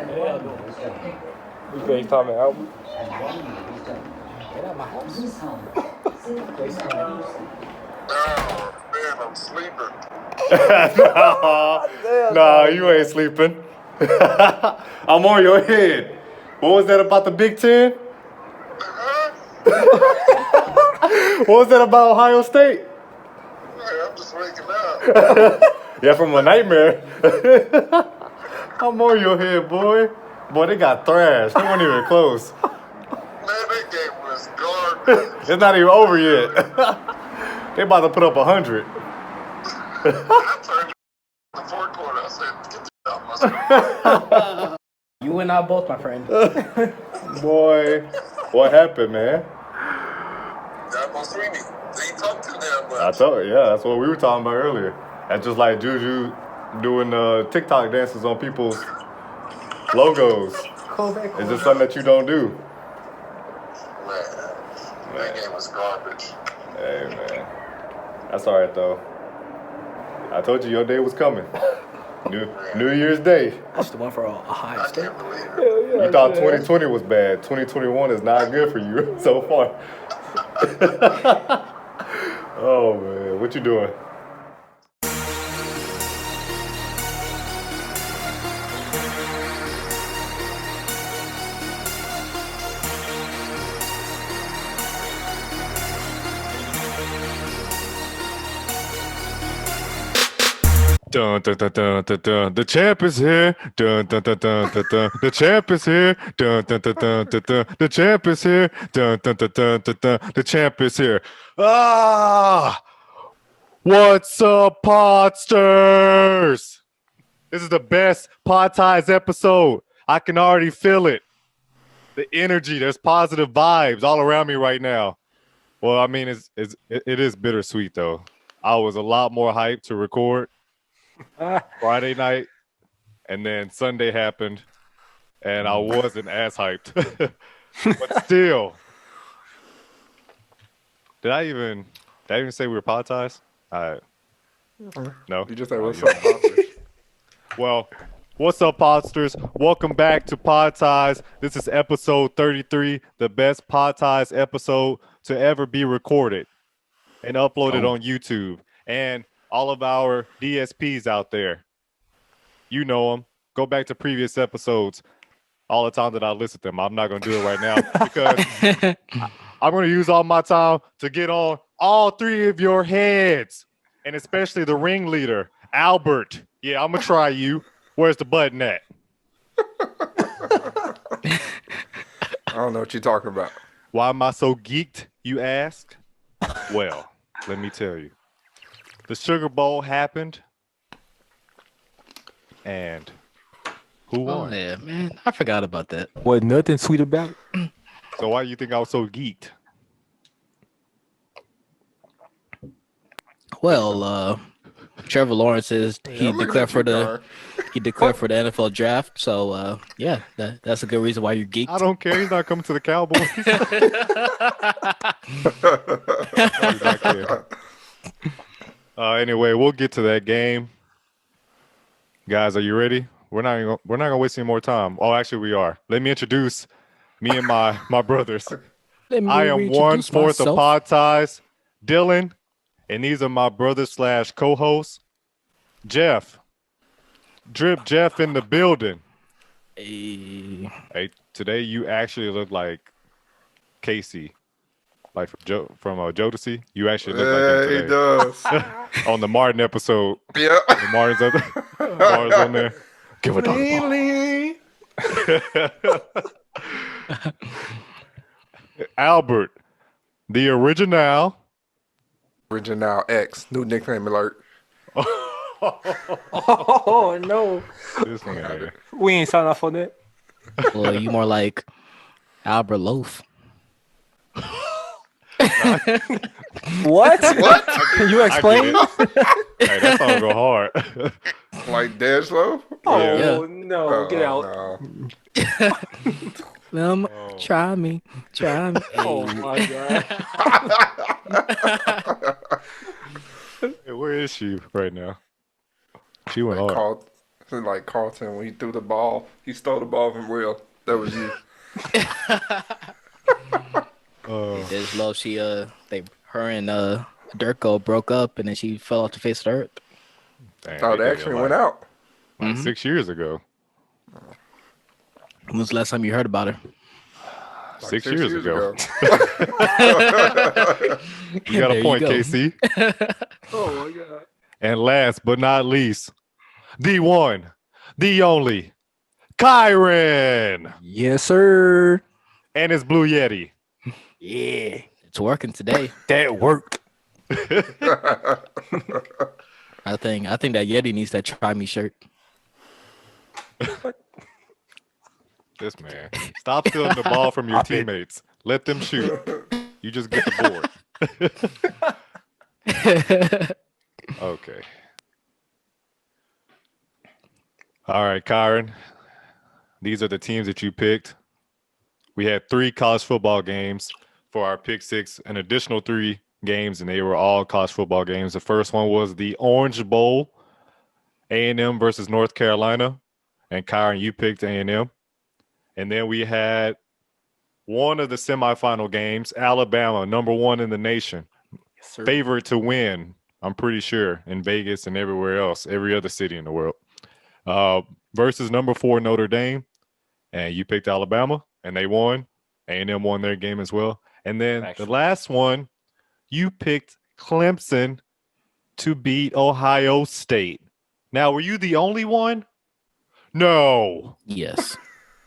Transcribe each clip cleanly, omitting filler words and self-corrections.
You FaceTime Albert? Get out my house. Oh, man, I'm sleeping. Nah, you ain't sleeping. I'm on your head. What was that about the Big Ten? What was that about Ohio State? Hey, I'm just waking up. Yeah, from a nightmare. I'm on your head, boy. Boy, they got thrashed. They weren't even close. Man, that game was garbage. It's not even over yet. They about to put up 100. I turned the fourth quarter. I said, get the out my screen. You and I both, my friend. Boy, what happened, man? Dabo Swinney. They ain't talk too damn much. I told you, yeah, that's what we were talking about earlier. That's just like Juju doing TikTok dances on people's logos. It's just something that you don't do. Man, that game was garbage. Hey, man. That's all right, though. I told you your day was coming. New Year's Day. That's the one for Ohio I State. can't believe it. You thought 2020 was bad. 2021 is not good for you so far. Oh, man. What you doing? Dun, dun, dun, dun, dun, dun. The champ is here. Dun, dun, dun, dun, dun, dun. The champ is here. Dun, dun, dun, dun, dun, dun. The champ is here. Dun, dun, dun, dun, dun, dun. The champ is here. Ah! What's up, Podsters? This is the best Pod Ties episode. I can already feel it. The energy. There's positive vibes all around me right now. Well, I mean, it is bittersweet, though. I was a lot more hyped to record Friday night, and then Sunday happened, and I wasn't as hyped. But still, did I even say we were Pod Ties? No. You just said what's up, Podsters? Well, what's up, Podsters? Welcome back to Pod Ties. This is episode 33, the best Pod Ties episode to ever be recorded and uploaded on YouTube. And all of our DSPs out there, you know them. Go back to previous episodes. All the time that I listed them, I'm not going to do it right now because I'm going to use all my time to get on all three of your heads, and especially the ringleader, Albert. Yeah, I'm going to try you. Where's the button at? I don't know what you're talking about. Why am I so geeked, you ask? Well, let me tell you. The Sugar Bowl happened, and who won? Oh, yeah, man. I forgot about that. Wasn't nothing sweet about it. So why do you think I was so geeked? Well, Trevor Lawrence he declared for the NFL draft. So yeah, that's a good reason why you're geeked. I don't care. He's not coming to the Cowboys. No, he's not here. Anyway, we'll get to that game. Guys, are you ready? We're not gonna waste any more time. Oh, actually, we are. Let me introduce me and my brothers. I am 1/4 of Pod Ties, Dylan, and these are my brothers / co-hosts, Jeff. Drip Jeff in the building. Hey, today you actually look like Casey. Like from Jodeci, you actually look like him today. He does. On the Martin episode. Yeah. Martin's on there. Give a dog. Albert, the original. Original X. New nickname alert. Oh no, This nigga. we ain't signed off for that. well, you more like Albert Loaf. What? What? Can you explain? Hey, that song go hard. Like dead slow? Oh Yeah. no, get out. No. Try me. Oh my god. Hey, where is she right now? She went hard. Called Like Carlton, when he threw the ball, he stole the ball from Will. That was you. There's love. Her and Durko broke up, and then she fell off the face of the earth. Dang, Oh, they did it actually went out. like 6 years ago. When was the last time you heard about her? Like 6 years ago. You got There a you point, go. KC. Oh my god. And last but not least, the one, the only, Kyron Yes, sir. and his Blue Yeti. Yeah, It's working today. that worked. I think that Yeti needs that Try Me shirt. This man. Stop stealing the ball from your teammates. Let them shoot. You just get the board. Okay. All right, Kyron. These are the teams that you picked. We had 3 college football games for our pick 6, an additional 3 games, and they were all college football games. The first one was the Orange Bowl, A&M versus North Carolina. And Kyron, you picked A&M. And then we had one of the semifinal games, Alabama, number 1 in the nation, Yes, sir. favorite to win, I'm pretty sure, in Vegas and everywhere else, every other city in the world, versus number 4 Notre Dame. And you picked Alabama, and they won. A&M won their game as well. And then Actually. the last one, you picked Clemson to beat Ohio State. Now, were you the only one? No. Yes.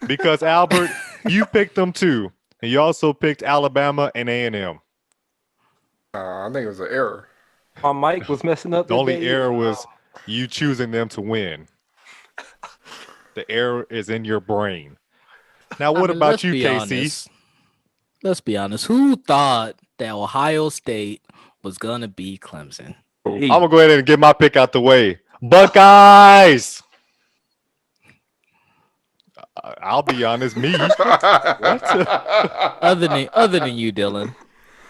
Because Albert, you picked them too, and you also picked Alabama and A&M. I think it was an error. My mic was messing up. The only today. error was you choosing them to win. The error is in your brain. Now, what about let's you, be KC? honest. Let's be honest. Who thought that Ohio State was gonna beat Clemson? I'm gonna go ahead and get my pick out the way. Buckeyes. I'll be honest, me. What? Other than you, Dylan.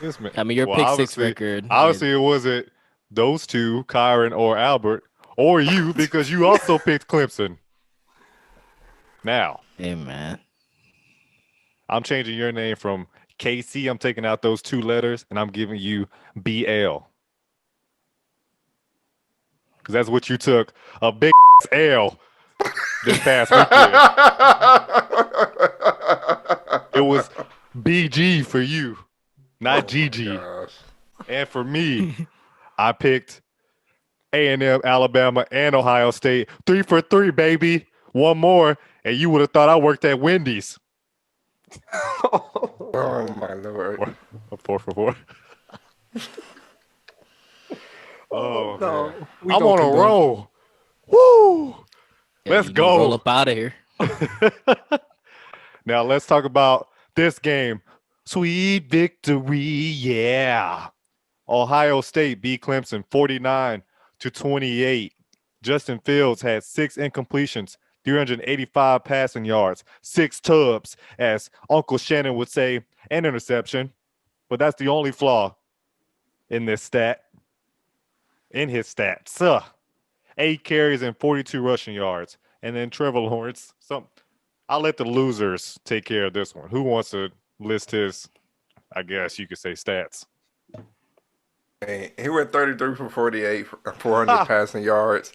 This man. I mean, your Well, pick 6 obviously- record. Obviously, it wasn't those two, Kyron or Albert, or you, because you also picked Clemson. Now, Hey man. I'm changing your name from KC. I'm taking out those 2 letters, and I'm giving you BL. Because that's what you took, a big L this past weekend. It was BG for you, not GG. Gosh. And for me, I picked A&M, Alabama, and Ohio State. 3 for 3, baby. One more, and you would have thought I worked at Wendy's. Oh my lord. 4 for 4. Oh, No, man. we I'm gonna on a condone. roll. Woo! Yeah, Let's you can roll go. up out of here. Now let's talk about this game. Sweet victory, yeah. Ohio State beat Clemson 49-28. Justin Fields had 6 incompletions, 385 passing yards, 6 tubs, as Uncle Shannon would say, an interception. But that's the only flaw in this stat. In his stats. 8 carries and 42 rushing yards. And then Trevor Lawrence. I'll let the losers take care of this one. Who wants to list his, I guess you could say, stats? Man, he went 33 for 48, 400 passing yards,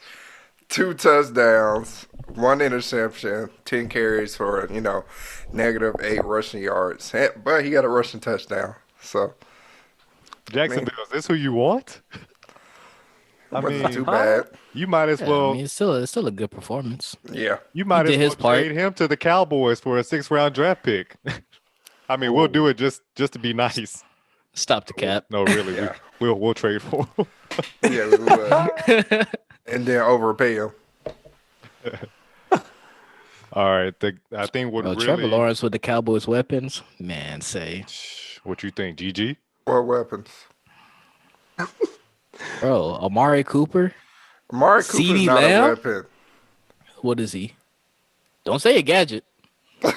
2 touchdowns, 1 interception, 10 carries for, -8 rushing yards. But he got a rushing touchdown. So, Jacksonville, is this who you want? I wasn't mean, too bad. you might as Yeah, well. I mean, it's still a good performance. Yeah. You might He as did well his part. trade him to the Cowboys for a 6th-round draft pick. I mean, we'll do it just to be nice. Stop the cap. No, really, Yeah. we'll trade for him. Yeah, we would. And then overpay him. All right, I think what Bro, really. Trevor Lawrence with the Cowboys weapons, man. Say, What you think, GG? What weapons? bro, Amari Cooper. Amari Cooper's CeeDee not Lamb? a weapon. What is he? Don't say a gadget. He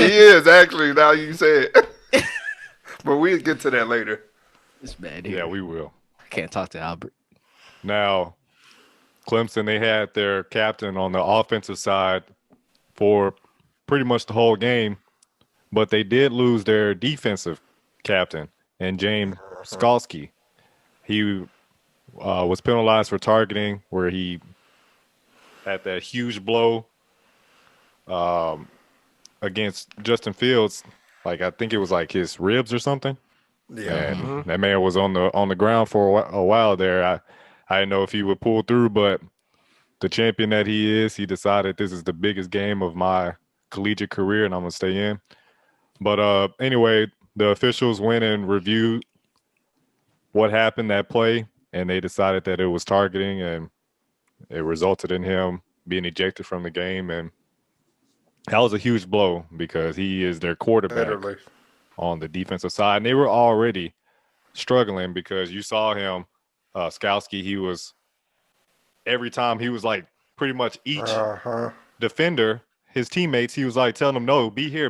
is, actually, now you say it. But we'll get to that later. It's bad Yeah, here. we will. I can't talk to Albert. Now, Clemson, they had their captain on the offensive side for pretty much the whole game, but they did lose their defensive captain and James Skalski. He was penalized for targeting, where he had that huge blow against Justin Fields. Like, I think it was like his ribs or something. Yeah. And that man was on the ground for a while there. I didn't know if he would pull through, but the champion that he is, he decided this is the biggest game of my collegiate career, and I'm gonna stay in. But anyway, the officials went and reviewed what happened that play, and they decided that it was targeting, and it resulted in him being ejected from the game. And that was a huge blow because he is their quarterback. Literally. On the defensive side. And they were already struggling because you saw him, Skalski, he was, every time he was like pretty much each defender, his teammates, he was like telling them, no, be here.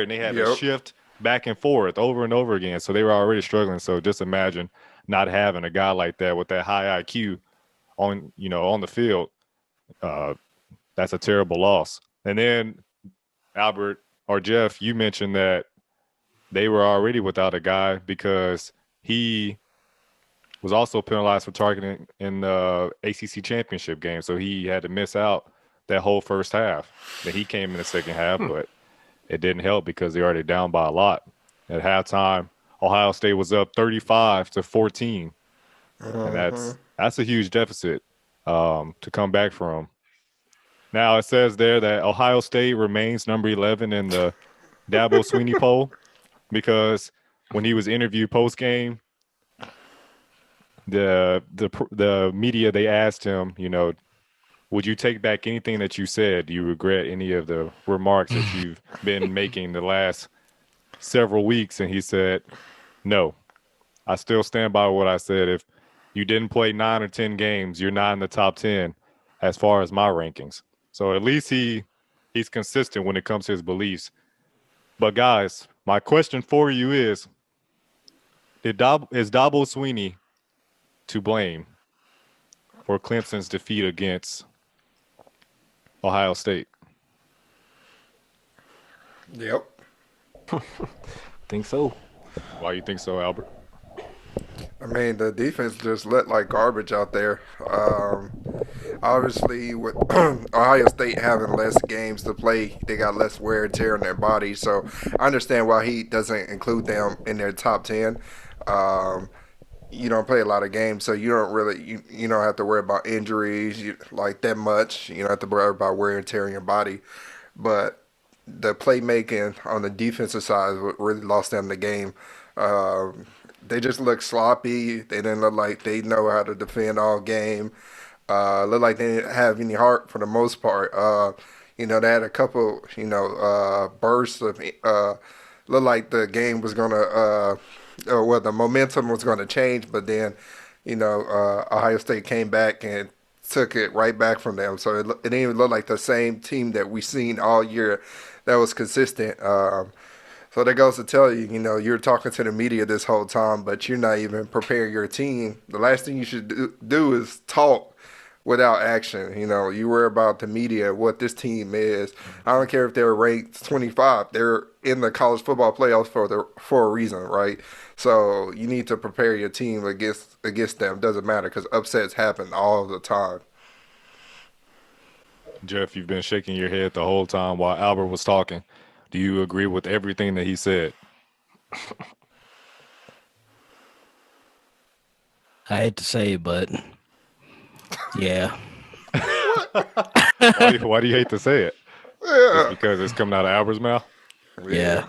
And they had to shift back and forth over and over again. So they were already struggling. So just imagine not having a guy like that with that high IQ on the field. That's a terrible loss. And then Albert or Jeff, you mentioned that they were already without a guy because he was also penalized for targeting in the ACC championship game. So he had to miss out that whole first half. Then he came in the second half, but it didn't help because they already down by a lot. At halftime, Ohio State was up 35-14. And that's a huge deficit to come back from. Now it says there that Ohio State remains number 11 in the Dabo Swinney poll. Because when he was interviewed post game, the media, they asked him, would you take back anything that you said? Do you regret any of the remarks that you've been making the last several weeks? And he said, no, I still stand by what I said. If you didn't play 9 or 10 games, you're not in the top 10 as far as my rankings. So at least he's consistent when it comes to his beliefs. But guys, my question for you is Dabo Swinney to blame for Clemson's defeat against Ohio State? Yep. Think so. Why you think so, Albert? I mean, the defense just let like garbage out there. Obviously, with Ohio State having less games to play, they got less wear and tear in their body. So I understand why he doesn't include them in their top 10. You don't play a lot of games, so you don't really you don't have to worry about injuries like that much. You don't have to worry about wear and tear in your body. But the playmaking on the defensive side really lost them the game. They just look sloppy. They didn't look like they know how to defend all game. Looked like they didn't have any heart for the most part. They had a couple, bursts of. Looked like the game was gonna, the momentum was gonna change, but then, Ohio State came back and took it right back from them. So it didn't even look like the same team that we seen all year that was consistent. So that goes to tell you, you're talking to the media this whole time, but you're not even preparing your team. The last thing you should do is talk without action. You worry about the media, what this team is. I don't care if they're ranked 25. They're in the college football playoffs for a reason, right? So you need to prepare your team against them. Doesn't matter because upsets happen all the time. Jeff, you've been shaking your head the whole time while Albert was talking. Do you agree with everything that he said? I hate to say it, but yeah. Why do you hate to say it? Yeah. Just because it's coming out of Albert's mouth? Yeah.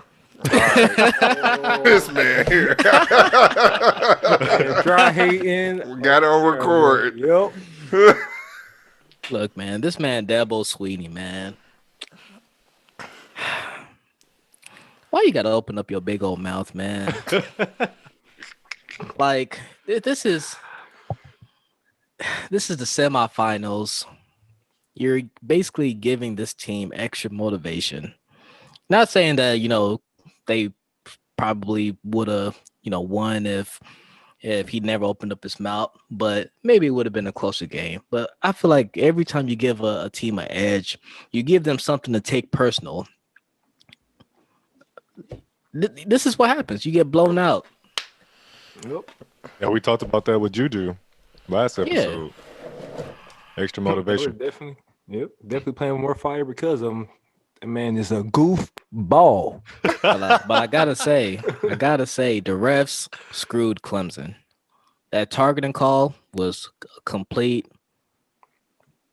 This man here. Dry hating. We got it on record. Yep. Look, man, this man Dabo Swinney, man. Why you gotta open up your big old mouth, man? Like this is the semifinals. You're basically giving this team extra motivation. Not saying that they probably would have won if if he never opened up his mouth, but maybe it would have been a closer game. But I feel like every time you give a team an edge, you give them something to take personal. This is what happens. You get blown out. Yep. Yeah, we talked about that with Juju last episode. Extra motivation. Definitely playing with more fire because that man is a goof ball. But I gotta say, the refs screwed Clemson. That targeting call was a complete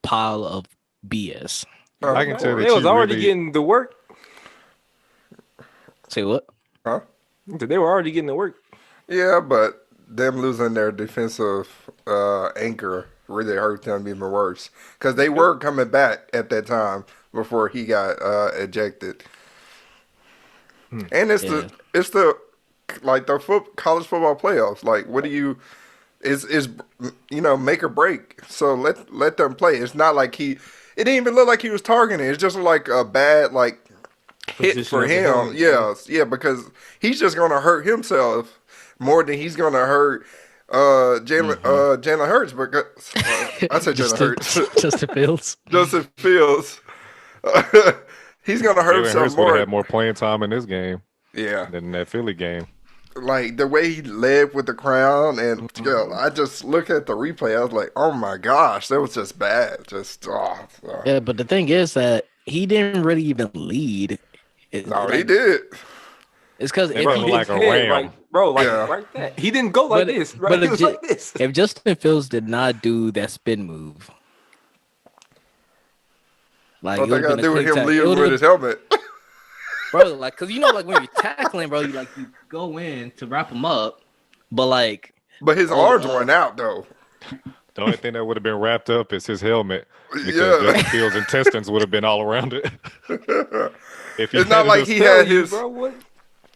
pile of BS. I can tell that They was you already really, getting the work. Say what? Huh? They were already getting the work. Yeah, but them losing their defensive anchor really hurt them even worse because they were coming back at that time before he got ejected. And it's the like the college football playoffs. Like, what do you is make or break? So let them play. It's not like it didn't even look like he was targeting. It's just like a bad hit Position for of the him. helmet. Yeah, because he's just gonna hurt himself more than he's gonna hurt Jalen Hurts. Because I said Jalen Hurts. Justin Fields. Justin Fields. He's gonna hurt Jalen himself Hurts would more. have had more playing time in this game Yeah, than that Philly game. like the way he led with the crown, and I just look at the replay. I was like, oh my gosh, that was just bad. Yeah, but the thing is that he didn't really even lead. No, he did. It's because if Bro, he like didn't, a ram. Like that. He didn't go like this. Right? He was like this. if Justin Fields did not do that spin move, like What it they would've gotta been a do with quick him tap. leaving with his helmet? Bro, like, cause when you're tackling, bro, you go in to wrap him up, but But his arms weren't out though. The only thing that would have been wrapped up is his helmet because Yeah. Justin Fields' intestines would have been all around it. If It's not like he had his. Bro, what?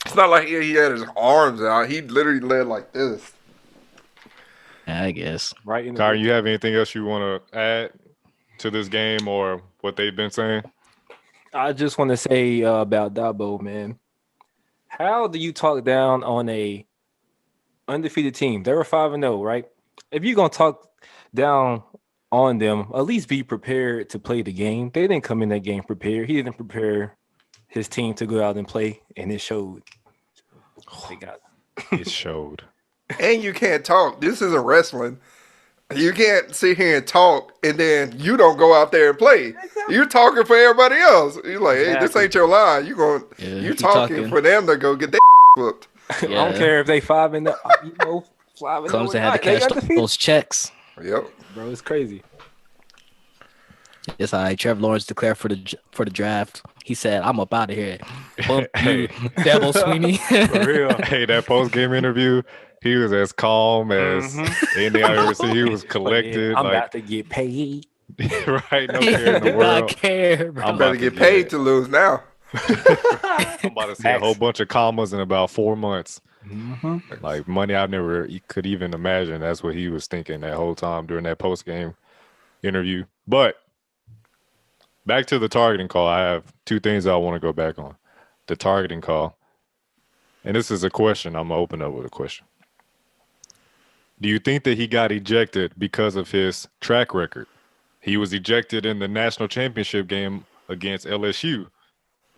It's not like he had his arms out. He literally led like this. I guess. Right in the Kyron, you have anything else you want to add to this game or what they've been saying? I just want to say about Dabo, man. How do you talk down on a undefeated team? They were 5-0, right? If you're gonna talk down on them, at least be prepared to play the game. They didn't come in that game prepared. He didn't prepare his team to go out and play, and it showed. They got It showed. And you can't talk. This isn't wrestling. You can't sit here and talk and then you don't go out there and play. You're talking for everybody else. You're like, hey, this ain't your line. You're talking for them to go get their whooped. I don't care if they 5-0. Clemson had to cash those checks. Yep. Bro, it's crazy. It's all right. Trevor Lawrence declared for the draft. He said, "I'm up out of here." Bump you, Dabo Swinney. For real. Hey, that post-game interview, he was as calm as anything I ever seen. He was collected. I'm about to get paid. Right? No care in the world. I care, bro. I'm about to get paid to lose now. I'm about to see a whole bunch of commas in about 4 months. Like money I never could even imagine. That's what he was thinking that whole time during that post-game interview. But back to the targeting call. I have two things I want to go back on. The targeting call. And this is a question. I'm going to open up with a question. Do you think that he got ejected because of his track record? He was ejected in the national championship game against LSU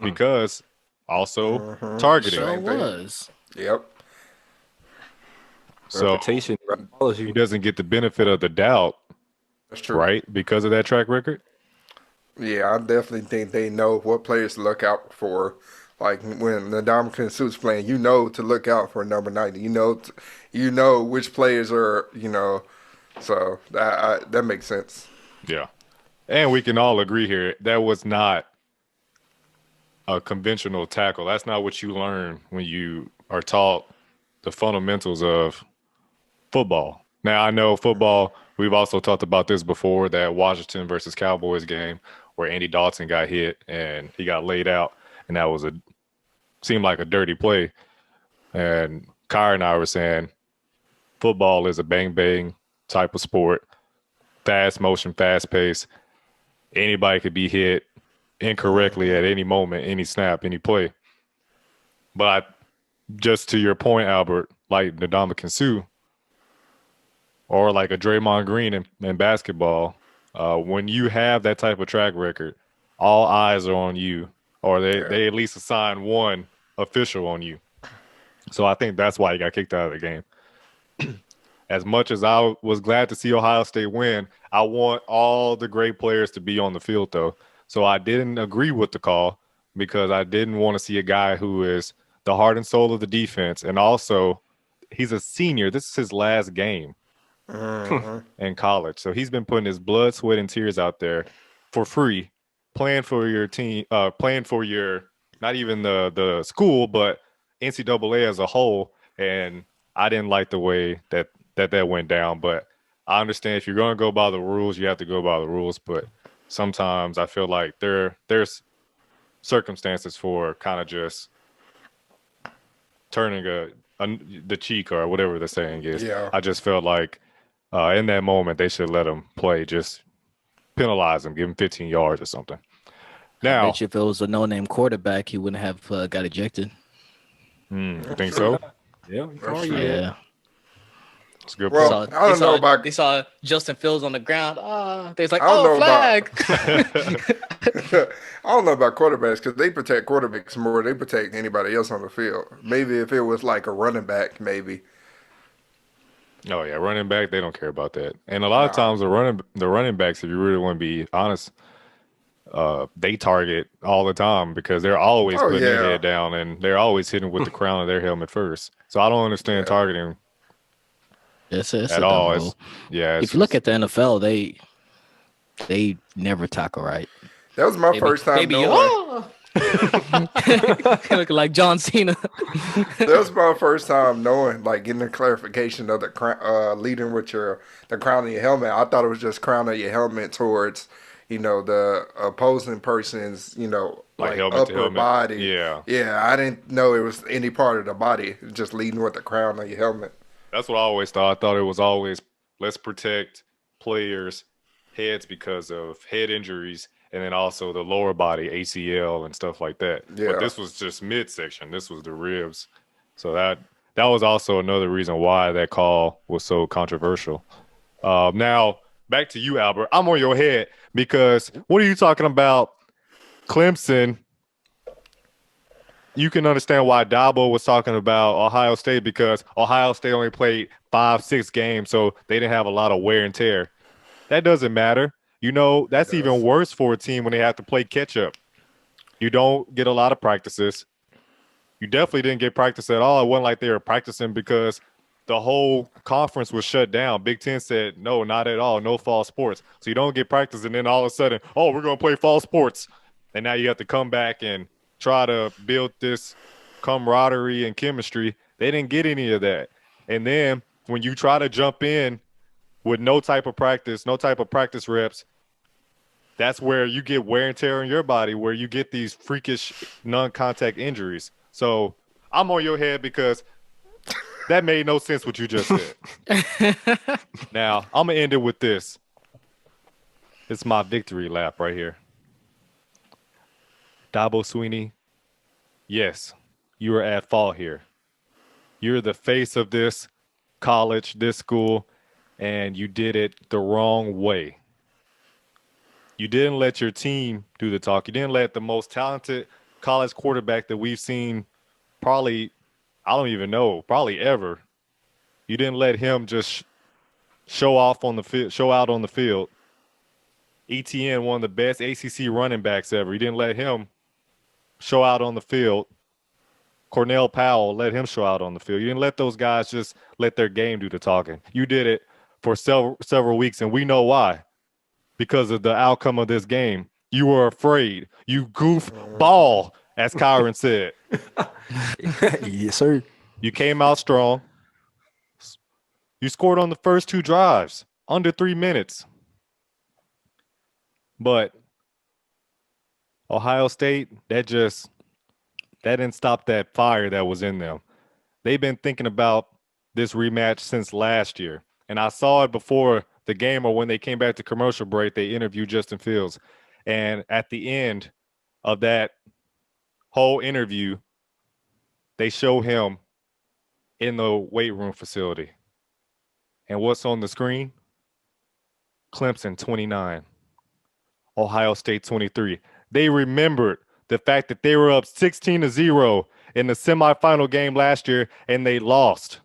because also targeting. Sure was. Yep. So Reputation follows he you. doesn't get the benefit of the doubt, That's true. right? Because of that track record? Yeah, I definitely think they know what players to look out for. Like when the Dominican Suits playing, you know to look out for number 90. You know which players are, so that makes sense. Yeah. And we can all agree here, that was not a conventional tackle. That's not what you learn when you are taught the fundamentals of football. Now, I know football, we've also talked about this before, that Washington versus Cowboys game where Andy Dalton got hit and he got laid out, and that was seemed like a dirty play. And Kyra and I were saying football is a bang-bang type of sport, fast motion, fast pace. Anybody could be hit incorrectly at any moment, any snap, any play. But just to your point, Albert, like Ndamukong Suh, or like a Draymond Green in basketball, when you have that type of track record, all eyes are on you, or they at least assign one official on you. So I think that's why he got kicked out of the game. As much as I was glad to see Ohio State win, I want all the great players to be on the field, though. So I didn't agree with the call because I didn't want to see a guy who is the heart and soul of the defense. And also, he's a senior. This is his last game in college. So he's been putting his blood, sweat, and tears out there for free, playing for your team, playing for your, not even the school, but NCAA as a whole. And I didn't like the way that went down, but I understand if you're going to go by the rules, you have to go by the rules. But sometimes I feel like there's circumstances for kind of just turning the cheek or whatever the saying is. Yeah. I just felt like in that moment they should let him play, just penalize him, give him 15 yards or something. I Now, bet you if it was a no-name quarterback, he wouldn't have got ejected. you think so? Yeah, That's true. Yeah. That's a good Well, point. I don't know about. They saw Justin Fields on the ground. They was like, I don't know flag. I don't know about quarterbacks because they protect quarterbacks more. They protect anybody else on the field. Maybe if it was like a running back, maybe. Oh yeah, running back, they don't care about that. And a lot of Nah. times the running backs, if you really want to be honest, they target all the time because they're always Oh, putting their yeah. head down and they're always hitting with the crown of their helmet first. So I don't understand Yeah. targeting It's at a all. dumb rule. It's If you look at the NFL, they never tackle right. That was my first time knowing. Looking like John Cena. That was my first time knowing, like getting a clarification of the leading with the crown of your helmet. I thought it was just crown of your helmet towards, the opposing person's, Like like helmet to upper helmet. body. Yeah. Yeah, I didn't know it was any part of the body. Just leading with the crown of your helmet. That's what I always thought. I thought it was always let's protect players' heads because of head injuries and then also the lower body, ACL and stuff like that. Yeah. But this was just midsection. This was the ribs. So that was also another reason why that call was so controversial. Now, back to you, Albert. I'm on your head because what are you talking about? Clemson. You can understand why Dabo was talking about Ohio State because Ohio State only played 5-6 games, so they didn't have a lot of wear and tear. That doesn't matter. That's even worse for a team when they have to play catch up. You don't get a lot of practices. You definitely didn't get practice at all. It wasn't like they were practicing because the whole conference was shut down. Big Ten said, no, not at all. No fall sports. So you don't get practice, and then all of a sudden, we're going to play fall sports. And now you have to come back and try to build this camaraderie and chemistry. They didn't get any of that. And then when you try to jump in with no type of practice reps, that's where you get wear and tear on your body, where you get these freakish non-contact injuries. So I'm on your head because that made no sense what you just said. Now, I'm going to end it with this. It's my victory lap right here. Dabo Swinney, yes, you are at fault here. You're the face of this college, this school, and you did it the wrong way. You didn't let your team do the talk. You didn't let the most talented college quarterback that we've seen probably, I don't even know, probably ever. You didn't let him just show out on the field. ETN, one of the best ACC running backs ever. You didn't let him show out on the field. Cornell Powell, let him show out on the field. You didn't let those guys just let their game do the talking. You did it for several weeks, and we know why. Because of the outcome of this game. You were afraid. You goof ball, as Kyron said. Yes, sir. You came out strong. You scored on the first 2 drives, under 3 minutes. But Ohio State, that didn't stop that fire that was in them. They've been thinking about this rematch since last year. And I saw it before the game or when they came back to commercial break, they interviewed Justin Fields. And at the end of that whole interview, they show him in the weight room facility. And what's on the screen? Clemson 29, Ohio State 23. They remembered the fact that they were up 16-0 in the semifinal game last year, and they lost.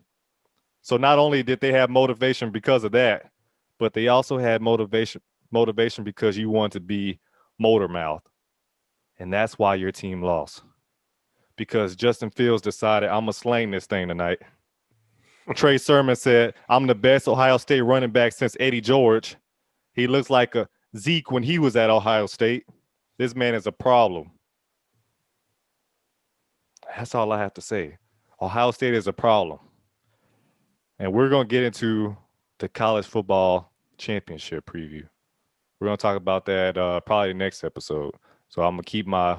So not only did they have motivation because of that, but they also had motivation because you want to be motor mouth. And that's why your team lost. Because Justin Fields decided, I'm going to slang this thing tonight. Trey Sermon said, I'm the best Ohio State running back since Eddie George. He looks like a Zeke when he was at Ohio State. This man is a problem. That's all I have to say. Ohio State is a problem. And we're going to get into the college football championship preview. We're going to talk about that probably the next episode. So I'm going to keep my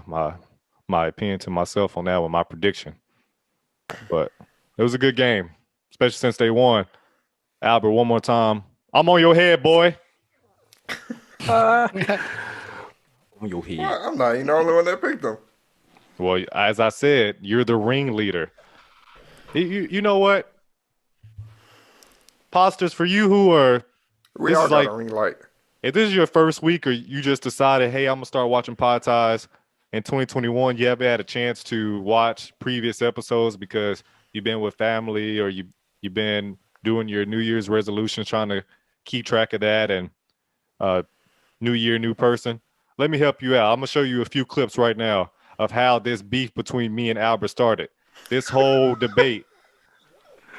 opinion to myself on that one, my prediction. But it was a good game, especially since they won. Albert, one more time. I'm on your head, boy. On your head. Well, I'm not even the only one that picked them. Well, as I said, you're the ringleader. You know what? Posters, for you who are, We this all is got like, a ring light. if this is your first week or you just decided, hey, I'm going to start watching Pod Ties in 2021, you haven't had a chance to watch previous episodes because you've been with family or you've been doing your New Year's resolutions, trying to keep track of that, and new year, new person. Let me help you out. I'm going to show you a few clips right now of how this beef between me and Albert started. This whole debate.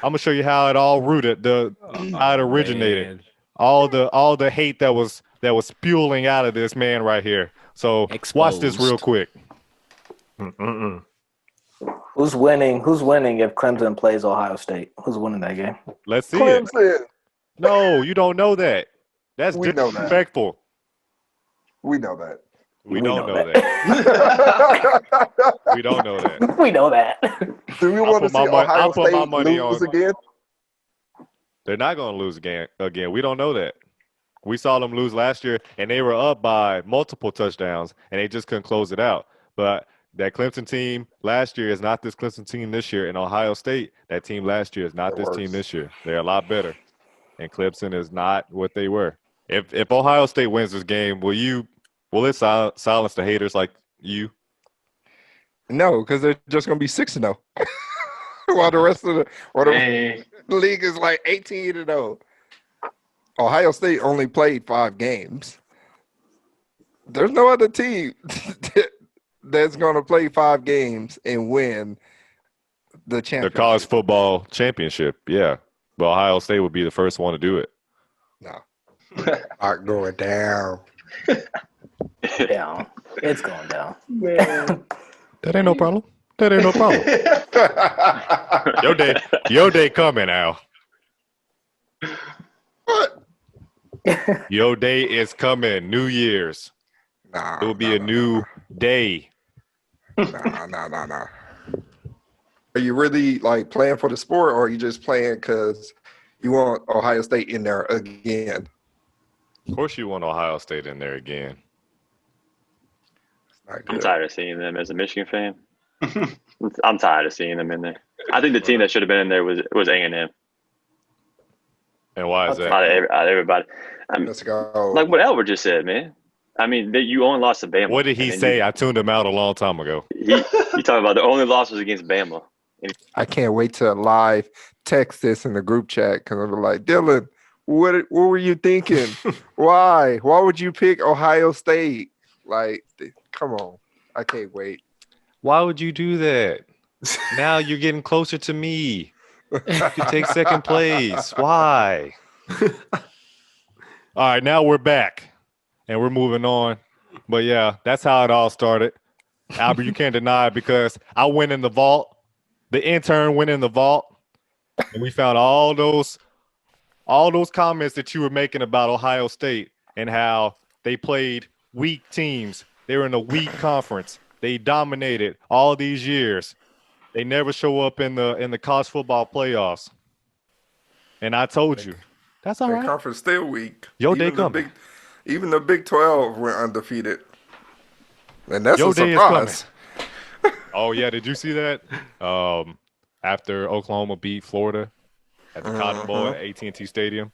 I'm going to show you how it all rooted, how it originated. Man. All the hate that was spewing out of this man right here. So watch this real Exposed. quick. Who's winning? Who's winning if Clemson plays Ohio State? Who's winning that game? Let's see it. Clemson. No, you don't know that. That's We know that. disrespectful. We know that. We don't know that. We don't know that. We know that. Do we I'll want to put my see mon- Ohio I'll put my State money lose on- again? They're not going to lose again. We don't know that. We saw them lose last year, and they were up by multiple touchdowns, and they just couldn't close it out. But that Clemson team last year is not this Clemson team this year. And Ohio State, that team last year is not this team this year. They're a lot better. And Clemson is not what they were. If Ohio State wins this game, will it silence the haters like you? No, because they're just going to be 6-0. While the rest of the league is like 18-0. Ohio State only played 5 games. There's no other team that's going to play 5 games and win the championship. The college football championship, yeah. But Ohio State would be the first one to do it. No. Not going down. Down. It's going down. That ain't no problem. That ain't no problem. Your day coming, Al. What? Your day is coming. New Year's. Nah. It will be a new day. Nah. Are you really like playing for the sport, or are you just playing because you want Ohio State in there again? Of course, you want Ohio State in there again. Not I'm good. tired of seeing them as a Michigan fan. I'm tired of seeing them in there. I think the team that should have been in there was A&M. And why is Out that? of everybody. Let's go. Like what Albert just said, man. I mean, you only lost to Bama. What did he say? I tuned him out a long time ago. He talking about the only loss was against Bama. I can't wait to live text this in the group chat because I'm like, Dylan, what were you thinking? Why? Why would you pick Ohio State? Like, come on. I can't wait. Why would you do that? Now you're getting closer to me. You can take second place. Why? All right, now we're back and we're moving on. But yeah, that's how it all started. Albert, you can't deny it because I went in the vault. The intern went in the vault, and we found all those comments that you were making about Ohio State and how they played weak teams. They were in a weak conference. They dominated all these years. They never show up in the college football playoffs. And I told you, that's all The right. conference still weak. Your day Even the coming. Even the Big 12 went undefeated. And that's Your a day is surprise. Oh yeah, did you see that? After Oklahoma beat Florida, at the Cotton Bowl at AT&T Stadium.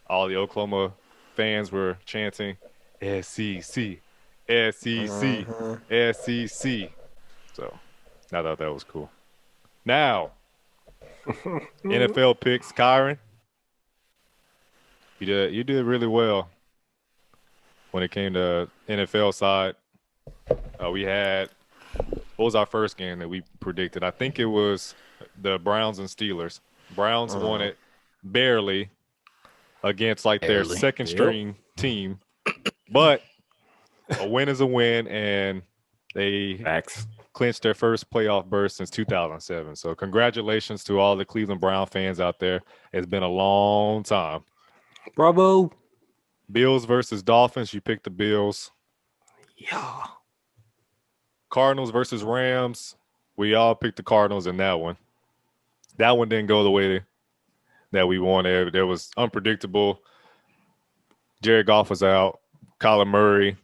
All the Oklahoma fans were chanting SEC, SEC, SEC. So I thought that was cool. Now, NFL picks, Kyron. You did really well when it came to NFL side. We had, what was our first game that we predicted? I think it was the Browns and Steelers. Browns won it barely against like their Barely. second string team, but a win is a win, and they Facts. clinched their first playoff berth since 2007. So congratulations to all the Cleveland Brown fans out there. It's been a long time. Bravo. Bills versus Dolphins. You picked the Bills. Yeah. Cardinals versus Rams. We all picked the Cardinals in that one. That one didn't go the way that we wanted. It was unpredictable. Jared Goff was out. Kyler Murray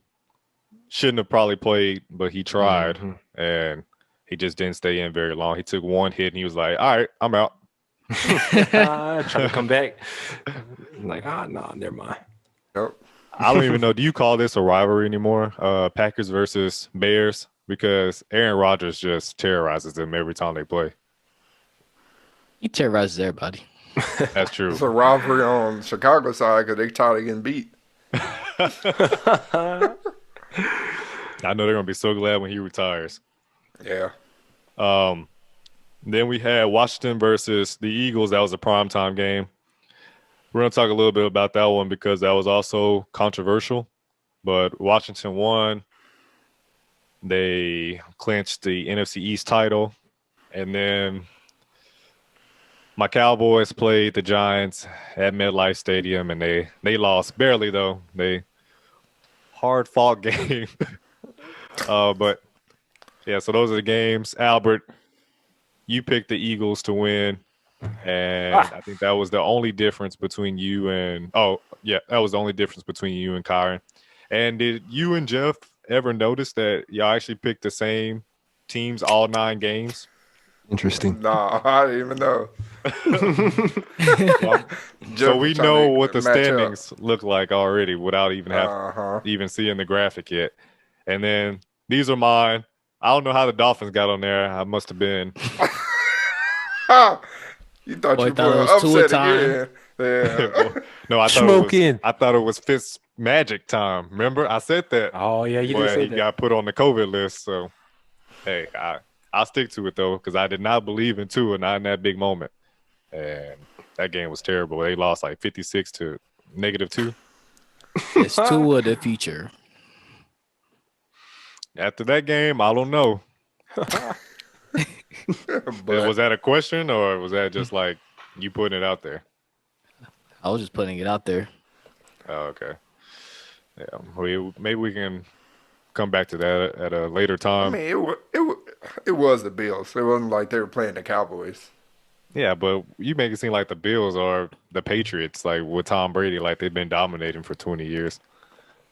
shouldn't have probably played, but he tried, and he just didn't stay in very long. He took one hit, and he was like, all right, I'm out. Trying to come back. I'm like, no, never mind. Yep. I don't even know. Do you call this a rivalry anymore? Packers versus Bears? Because Aaron Rodgers just terrorizes them every time they play. He terrorizes everybody. That's true. It's a rivalry on Chicago side because they tired of getting beat. I know they're going to be so glad when he retires. Yeah. Then we had Washington versus the Eagles. That was a primetime game. We're going to talk a little bit about that one because that was also controversial. But Washington won. They clinched the NFC East title. And then my Cowboys played the Giants at MetLife Stadium, and they lost barely, though. They hard-fought game. But, yeah, so those are the games. Albert, you picked the Eagles to win, and I think that was the only difference between you and – that was the only difference between you and Kyron. And did you and Jeff ever notice that y'all actually picked the same teams all 9 games? Interesting. Nah, I didn't even know. So we know what the match up. standings look like already without even even seeing the graphic yet. And then these are mine. I don't know how the Dolphins got on there. I must have been. You thought Boy, you thought it were was 2 a upset time. again. Yeah. No, I Smoking. thought it was Fitz Magic time. Remember, I said that. Oh, yeah, you But did say he that. got put on the COVID list. So, hey, I'll stick to it though because I did not believe in Tua, not in that big moment. And that game was terrible. They lost like 56 to -2. It's two of the future. After that game, I don't know. But Was that a question or was that just like you putting it out there? I was just putting it out there. Oh, okay. Yeah, maybe we can come back to that at a later I time. mean, it was the Bills. It wasn't like they were playing the Cowboys. Yeah, but you make it seem like the Bills are the Patriots, like with Tom Brady, like they've been dominating for 20 years.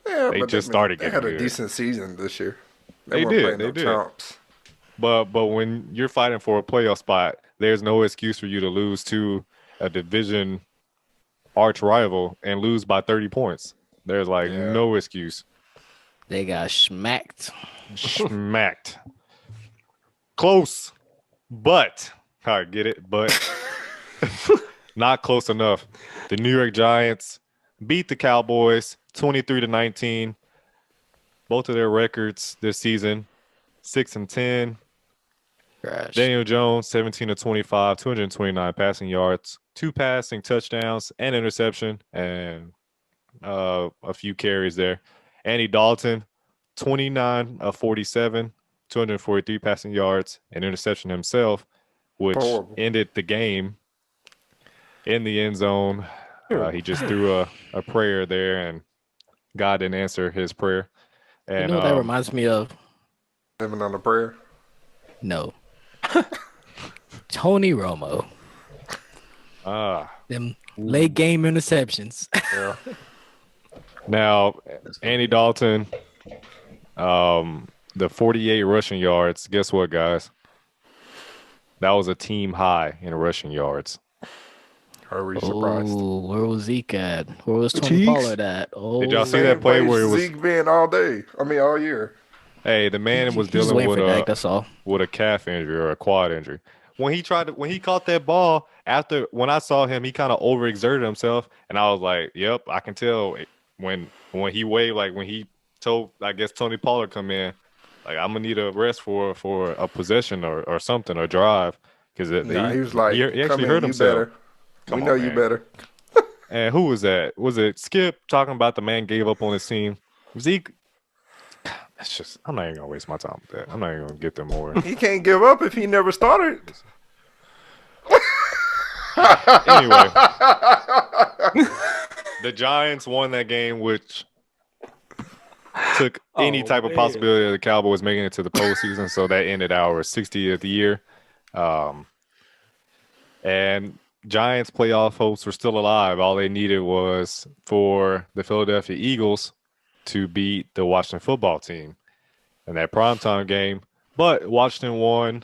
Yeah, They but just started They getting had a good. decent season this year. They weren't did, playing they no did. Trumps. But when you're fighting for a playoff spot, there's no excuse for you to lose to a division arch rival and lose by 30 points. There's like Yeah. no excuse. They got smacked. Smacked. Close, but I get it, but not close enough. The New York Giants beat the Cowboys 23-19. Both of their records this season, 6-10. Trash. Daniel Jones, 17-25, 229 passing yards, 2 passing touchdowns, and interception, and a few carries there. Andy Dalton, 29 of 47, 243 passing yards, and interception himself, which Horrible. ended the game in the end zone. He just threw a prayer there, and God didn't answer his prayer. And You know what that reminds me of? Living on a prayer. No. Tony Romo. ah, Them late game interceptions. Yeah. now Andy Dalton, the 48 rushing yards. Guess what, guys? That was a team high in rushing yards. Are we surprised? Oh, where was Zeke at? Where was Tony Cheeks. Pollard at? Oh, Did y'all see Same that play place where it was? Zeke been all day. I mean, all year. Hey, the man was He's just dealing waiting with for Dak. a That's all. calf injury or a quad injury. When he caught that ball when I saw him, he kind of overexerted himself, and I was like, "Yep, I can tell." When he waved, like when he told, I guess Tony Pollard come in, like I'm gonna need a rest for a possession or something or drive because Nah, he was like, he "Come actually in, hurt you himself. better. Come We know on, you man. better." And who was that? Was it Skip talking about the man gave up on his team? Zeke. That's just. I'm not even gonna waste my time with that. I'm not even gonna get them more. He can't give up if he never started. Anyway, the Giants won that game, which took any type of possibility of the Cowboys making it to the postseason. So that ended our 60th year. And Giants playoff hopes were still alive. All they needed was for the Philadelphia Eagles to beat the Washington football team in that primetime game. But Washington won,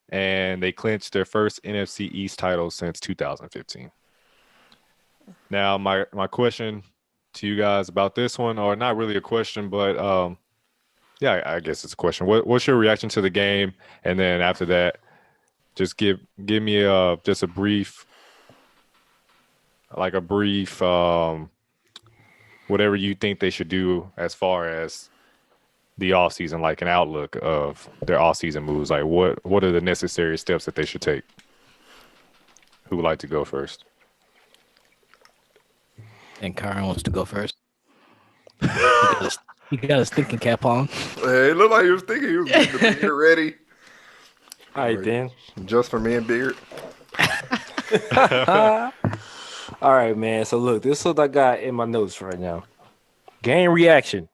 and they clinched their first NFC East title since 2015. Now, my question to you guys about this one, or not really a question, but yeah, I guess it's a question. What's your reaction to the game? And then after that, just give me just a brief, whatever you think they should do as far as the offseason, like an outlook of their offseason moves. Like what are the necessary steps that they should take? Who would like to go first? And Kyron wants to go first. He got his thinking cap on. Hey, it looked like he was thinking he was getting the beard ready. All right, then. Just for me and Beard. All right, man. So look, this is what I got in my notes right now. Game reaction.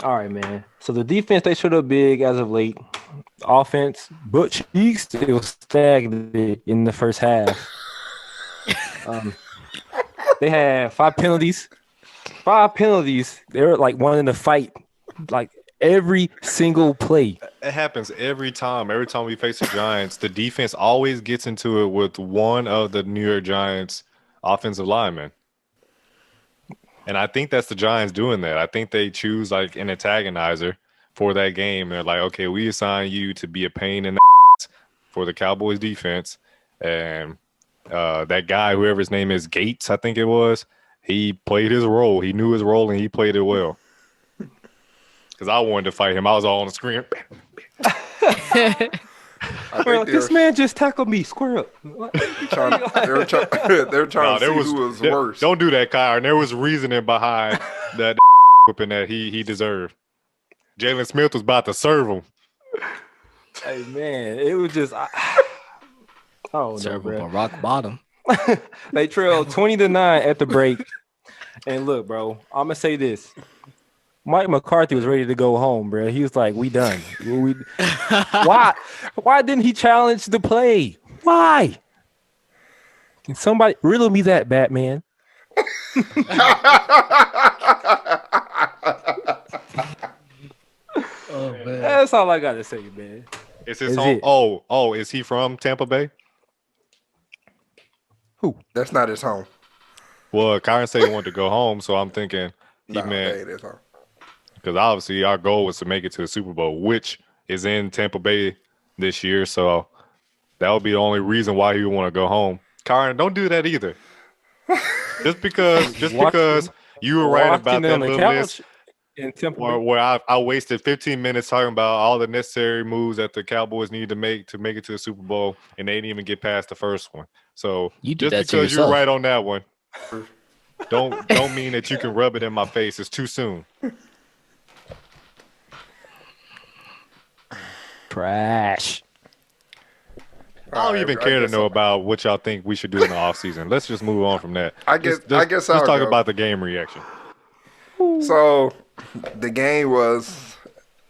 All right, man. So the defense, they showed up big as of late. Offense, but Cheeks, it was stagnant in the first half. They had 5 penalties. 5 penalties. They were like wanting to fight like every single play. It happens every time. Every time we face the Giants, the defense always gets into it with one of the New York Giants offensive linemen. And I think that's the Giants doing that. I think they choose like an antagonizer for that game. They're like, okay, we assign you to be a pain in the for the Cowboys defense. And that guy, whoever his name is, Gates, I think it was, he played his role. He knew his role and he played it well. Because I wanted to fight him. I was all on the screen. This man just tackled me. Square up. They were trying to see who was worse. Don't do that, Kyron. There was reasoning behind that whipping that he deserved. Jalen Smith was about to serve him. Hey, man, it was just oh no, Serve him bro. on rock bottom. They trailed 20-9 at the break. And look, bro, I'm gonna say this. Mike McCarthy was ready to go home, bro. He was like, "We done." Why? Why didn't he challenge the play? Why? Can somebody riddle me that, Batman? Oh man. That's all I gotta say, man. Is his Is home? it? Oh, is he from Tampa Bay? That's not his home. Well, Kyron said he wanted to go home, so I'm thinking he Nah, meant that ain't his home. because obviously our goal was to make it to the Super Bowl, which is in Tampa Bay this year. So that would be the only reason why he would want to go home. Kyron, don't do that either. just because you were right about Watching that on the little list. couch in Tampa Bay. Where I wasted 15 minutes talking about all the necessary moves that the Cowboys need to make it to the Super Bowl, and they didn't even get past the first one. So You did just that to because you're yourself. right on that one, don't mean that you can rub it in my face. It's too soon. Trash. I don't even care to know about what y'all think we should do in the offseason. Let's just move on from that. I guess Let's I'll talk go. about the game reaction. So, the game was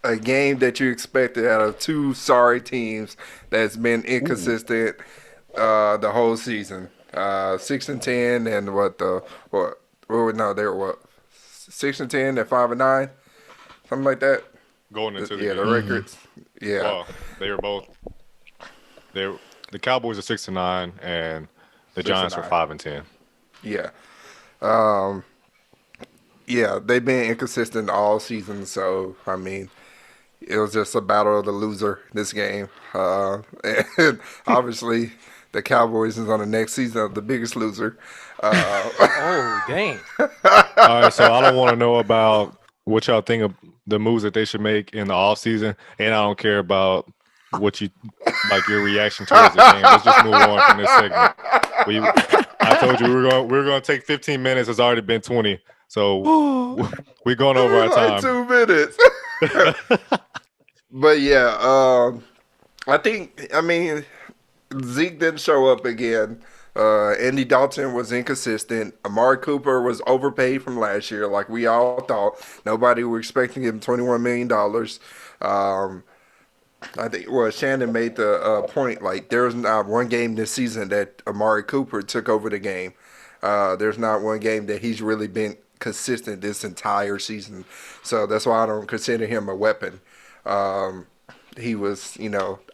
a game that you expected out of two sorry teams that's been inconsistent the whole season. 6-10 and they were what 6-10 and 5-9, something like that. Going into the Yeah, the game. records. Yeah, Well, they were both. The Cowboys are 6-9, and the Giants were 6-9. 5-10. Yeah. Um, yeah, they've been inconsistent all season, so I mean, it was just a battle of the loser this game. And obviously, the Cowboys is on the next season of the biggest loser. Oh, dang. All right, so I don't want to know about what y'all think of the moves that they should make in the offseason, and I don't care about what you like your reaction towards the game. Let's just move on from this segment. I told you we were going to take 15 minutes. It's already been 20, so we're going over our like time. 2 minutes. But yeah, I mean, Zeke didn't show up again. Andy Dalton was inconsistent. Amari Cooper was overpaid from last year, like we all thought. Nobody was expecting him $21 million. I think Shannon made the point like there's not one game this season that Amari Cooper took over the game. There's not one game that he's really been consistent this entire season. So that's why I don't consider him a weapon. He was,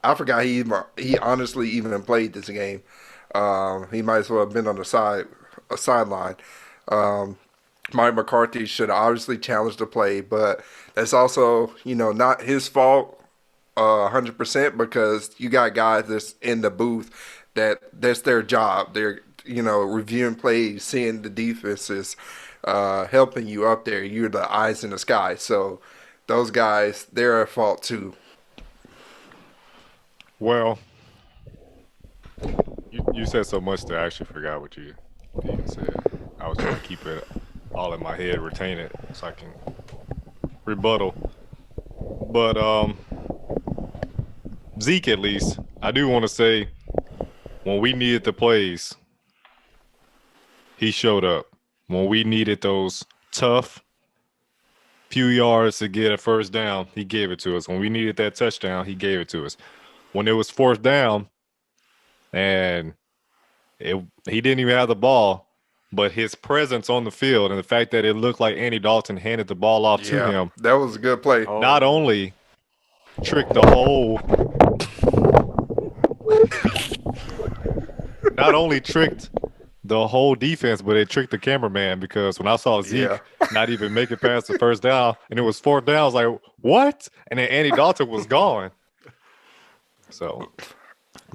I forgot he honestly even played this game. He might as well have been on a sideline. Mike McCarthy should obviously challenge the play, but that's also, not his fault 100% because you got guys that's in the booth that's their job. They're reviewing plays, seeing the defenses, helping you up there. You're the eyes in the sky. So those guys, they're at fault too. Well, you said so much that I actually forgot what you even said. I was trying to keep it all in my head, retain it, so I can rebuttal. But Zeke, at least, I do want to say, when we needed the plays, he showed up. When we needed those tough few yards to get a first down, he gave it to us. When we needed that touchdown, he gave it to us. When it was fourth down, and he didn't even have the ball, but his presence on the field and the fact that it looked like Andy Dalton handed the ball off to him. That was a good play. Not only tricked the whole defense, but it tricked the cameraman because when I saw Zeke not even make it past the first down and it was fourth down, I was like, what? And then Andy Dalton was gone. So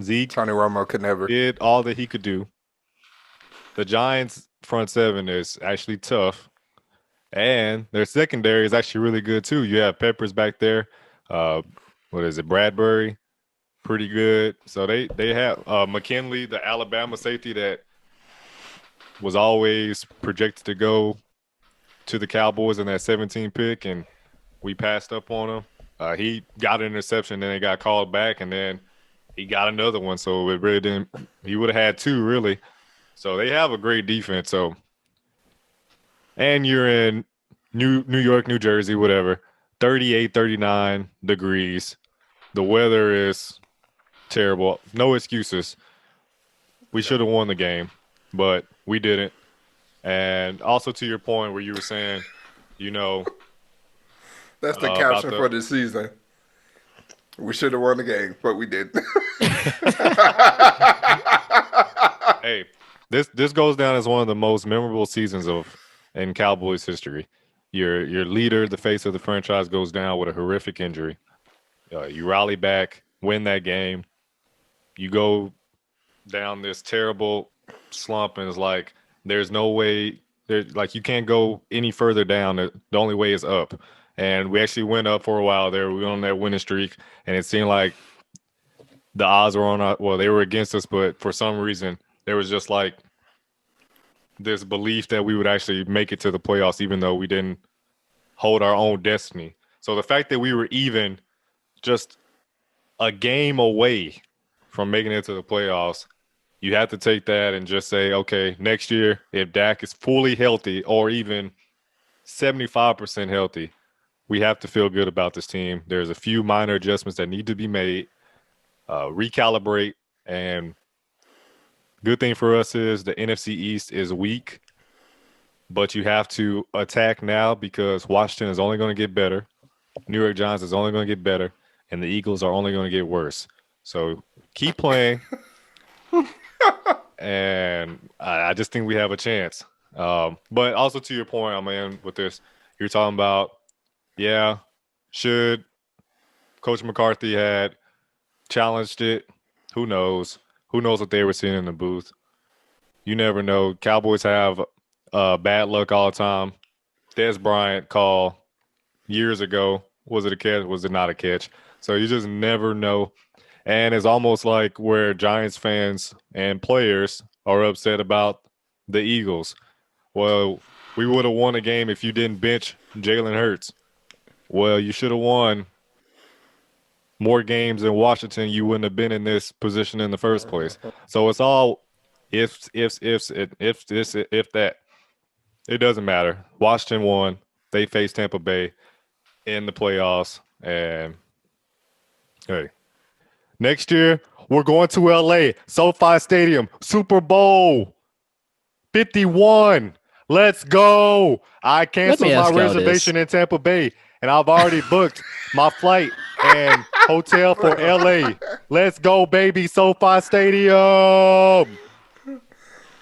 Zeke Tony Romo could never did all that he could do. The Giants' front seven is actually tough, and their secondary is actually really good too. You have Peppers back there. What is it, Bradbury? Pretty good. So they have McKinley, the Alabama safety that was always projected to go to the Cowboys in that 17 pick, and we passed up on him. He got an interception, then it got called back, and then he got another one. So it really didn't. He would have had two really. So they have a great defense. So, and you're in New York, New Jersey, whatever, 38, 39 degrees. The weather is terrible. No excuses. We should have won the game, but we didn't. And also to your point where you were saying, that's the caption for this season. We should have won the game, but we didn't. Hey, this goes down as one of the most memorable seasons in Cowboys history. Your leader, the face of the franchise, goes down with a horrific injury. You rally back, win that game. You go down this terrible slump, and it's like there's no way. You can't go any further down. The only way is up. And we actually went up for a while there. We were on that winning streak, and it seemed like the odds were they were against us, but for some reason there was just like this belief that we would actually make it to the playoffs, even though we didn't hold our own destiny. So the fact that we were even just a game away from making it to the playoffs, you have to take that and just say, okay, next year, if Dak is fully healthy or even 75% healthy, we have to feel good about this team. There's a few minor adjustments that need to be made, recalibrate, and good thing for us is the NFC East is weak, but you have to attack now because Washington is only going to get better. New York Giants is only going to get better, and the Eagles are only going to get worse. So keep playing and I just think we have a chance. But also to your point, I'm in with this. You're talking about, yeah, should Coach McCarthy had challenged it? Who knows? Who knows what they were seeing in the booth? You never know. Cowboys have bad luck all the time. Des Bryant call years ago. Was it a catch? Was it not a catch? So you just never know. And it's almost like where Giants fans and players are upset about the Eagles. Well, we would have won a game if you didn't bench Jalen Hurts. Well, you should have won more games in Washington. You wouldn't have been in this position in the first place. So it's all ifs, if this, if that. It doesn't matter. Washington won. They faced Tampa Bay in the playoffs. And hey, next year we're going to LA, SoFi Stadium, Super Bowl 51. Let's go. I canceled my reservation in Tampa Bay, and I've already booked my flight and hotel for LA. Let's go, baby, SoFi Stadium.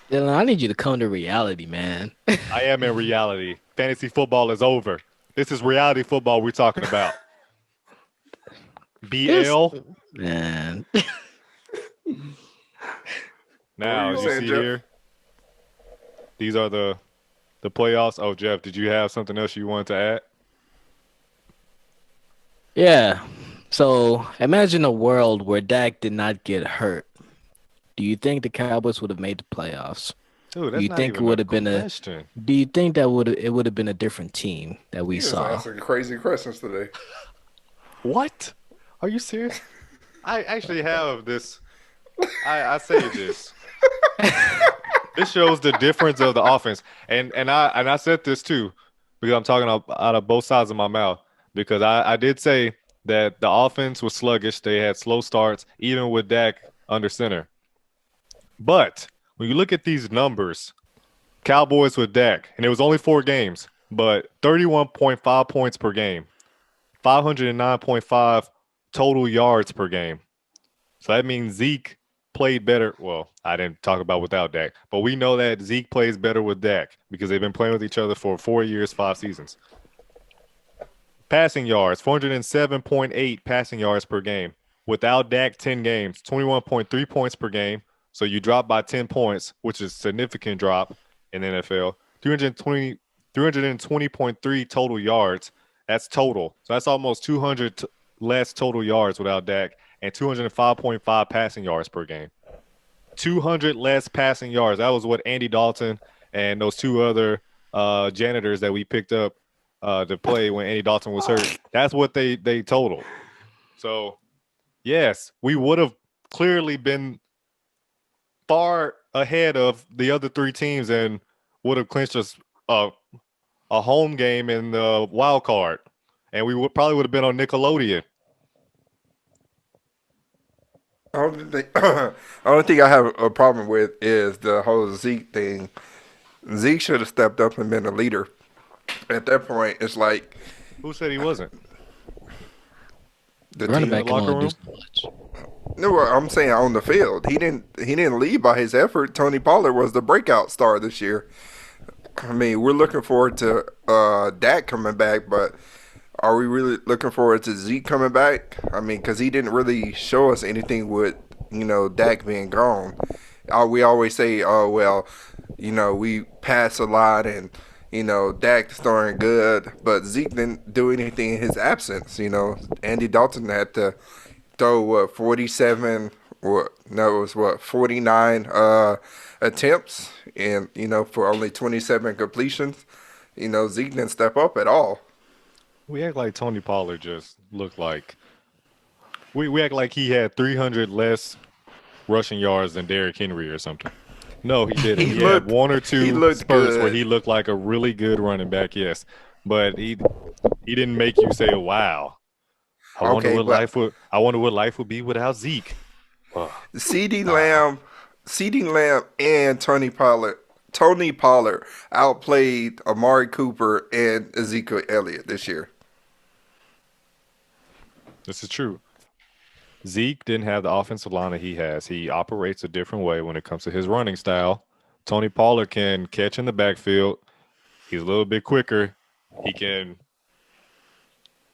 Dylan, I need you to come to reality, man. I am in reality. Fantasy football is over. This is reality football we're talking about. BL. Man. Now, as you see here, these are the playoffs. Oh, Jeff, did you have something else you wanted to add? Yeah. So imagine a world where Dak did not get hurt. Do you think the Cowboys would have made the playoffs? Dude, that's do you not think even it would a have been question. Do you think that it would have been a different team that we saw? Asking crazy questions today. What? Are you serious? I actually have this. I say this. This shows the difference of the offense, and I said this too because I'm talking out of both sides of my mouth because I did say that the offense was sluggish. They had slow starts, even with Dak under center. But when you look at these numbers, Cowboys with Dak, and it was only 4 games, but 31.5 points per game, 509.5 total yards per game. So that means Zeke played better. Well, I didn't talk about without Dak, but we know that Zeke plays better with Dak because they've been playing with each other for 4 years, 5 seasons. Passing yards, 407.8 passing yards per game. Without Dak, 10 games, 21.3 points per game. So you drop by 10 points, which is a significant drop in the NFL. 320.3 total yards. That's total. So that's almost 200 less total yards without Dak and 205.5 passing yards per game. 200 less passing yards. That was what Andy Dalton and those 2 other janitors that we picked up to play when Andy Dalton was hurt. That's what they totaled. So, yes, we would have clearly been far ahead of the other 3 teams and would have clinched us a home game in the wild card. And we probably would have been on Nickelodeon. Only thing I have a problem with is the whole Zeke thing. Zeke should have stepped up and been a leader. At that point, it's like, who said he wasn't? The running team back in the locker room. No, I'm saying on the field, he didn't lead by his effort. Tony Pollard was the breakout star this year. I mean, we're looking forward to Dak coming back, but are we really looking forward to Zeke coming back? I mean, because he didn't really show us anything with Dak being gone. We always say, oh well, we pass a lot and. Dak's throwing good, but Zeke didn't do anything in his absence. Andy Dalton had to throw 49 attempts and for only 27 completions. Zeke didn't step up at all. We act like Tony Pollard just looked like we act like he had 300 less rushing yards than Derrick Henry or something. No, he didn't. He had 1 or 2 spurts where he looked like a really good running back, yes. But he didn't make you say, wow. I wonder what life would be without Zeke. CeeDee Lamb and Tony Pollard outplayed Amari Cooper and Ezekiel Elliott this year. This is true. Zeke didn't have the offensive line that he has. He operates a different way when it comes to his running style. Tony Pollard can catch in the backfield. He's a little bit quicker. He can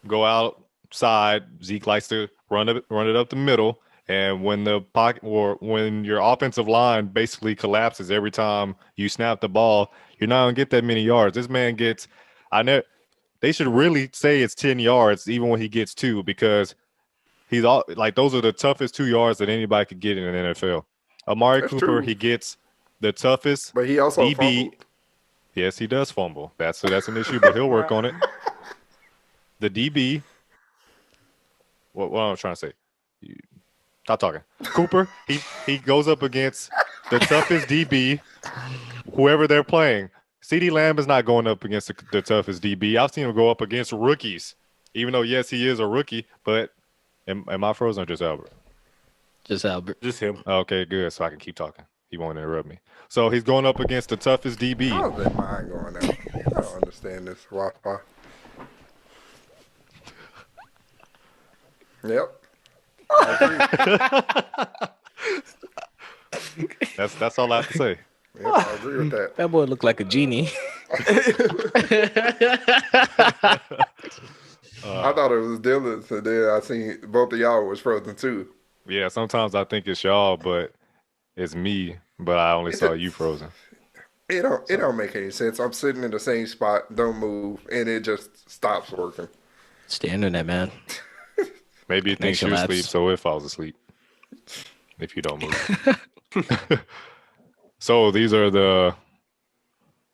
go outside. Zeke likes to run it up the middle. And when the pocket or when your offensive line basically collapses every time you snap the ball, you're not gonna get that many yards. This man gets, they should really say it's 10 yards even when he gets 2 because he's all like those are the toughest 2 yards that anybody could get in an NFL. Amari That's Cooper, true. he gets the toughest But he also DB. fumbled. Yes, he does fumble. That's an issue, but he'll work on it. The DB. What am I trying to say? Stop talking. Cooper, he goes up against the toughest DB, whoever they're playing. CeeDee Lamb is not going up against the toughest DB. I've seen him go up against rookies, even though, yes, he is a rookie, but am I frozen or just Albert? Just Albert. Just him. Okay, good. So I can keep talking. He won't interrupt me. So he's going up against the toughest DB. How's that mine going out? I don't understand this Wi-Fi. Yep. I agree. That's all I have to say. Yep, I agree with that. That boy looked like a genie. I thought it was Dylan, so then I seen both of y'all was frozen too. Yeah, sometimes I think it's y'all, but it's me. But I only saw you frozen. It don't make any sense. I'm sitting in the same spot, don't move, and it just stops working. It's the internet, man. Maybe it thinks Makes you you're lapse. asleep, so it falls asleep if you don't move. So these are the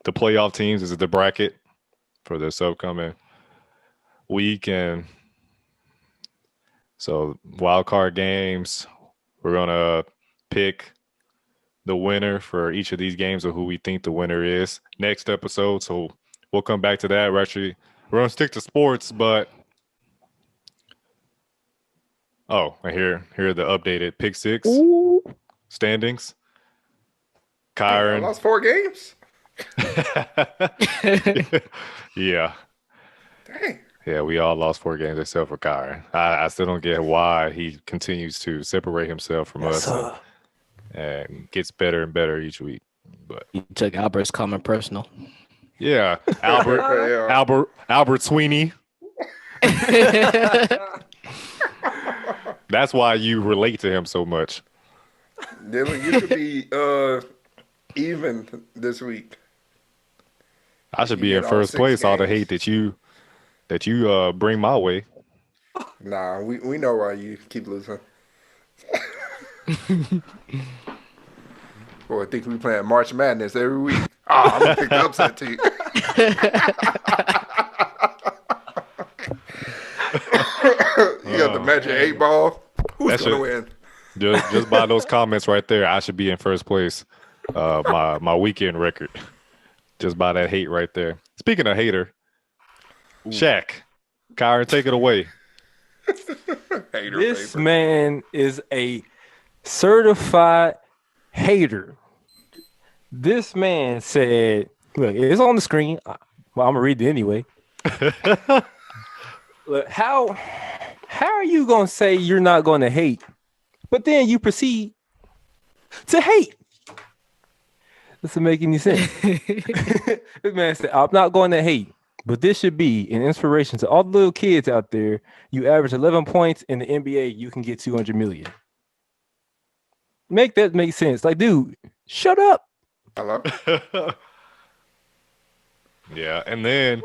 playoff teams. This is the bracket for this upcoming week, and so wild card games. We're gonna pick the winner for each of these games or who we think the winner is next episode. So we'll come back to that. We're gonna stick to sports, but and here are the updated pick six standings. I Kyron. lost 4 games. Yeah. Dang. Yeah, we all lost 4 games except for Kyron. I still don't get why he continues to separate himself from us and gets better and better each week. But You took Albert's comment personal. yeah, Albert Swinney. That's why you relate to him so much. Dylan, you should be even this week. I should You be get in all first 6 place. All the games. hate that you bring my way. Nah, we know why you keep losing. Boy, I think we playing March Madness every week. I'm gonna pick the upset team. You got the magic 8 ball. Who's That's gonna it. win? Just by those comments right there, I should be in first place. My weekend record. Just by that hate right there. Speaking of hater, Shaq, Kyron, take it away. Hater This paper. man is a certified hater. This man said, look, it's on the screen. Well, I'm going to read it anyway. Look, how are you going to say you're not going to hate, but then you proceed to hate? Doesn't make any sense. This man said, I'm not going to hate, but this should be an inspiration to all the little kids out there. You average 11 points in the NBA, you can get 200 million. Make that make sense. Like, dude, shut up. Hello? Yeah, and then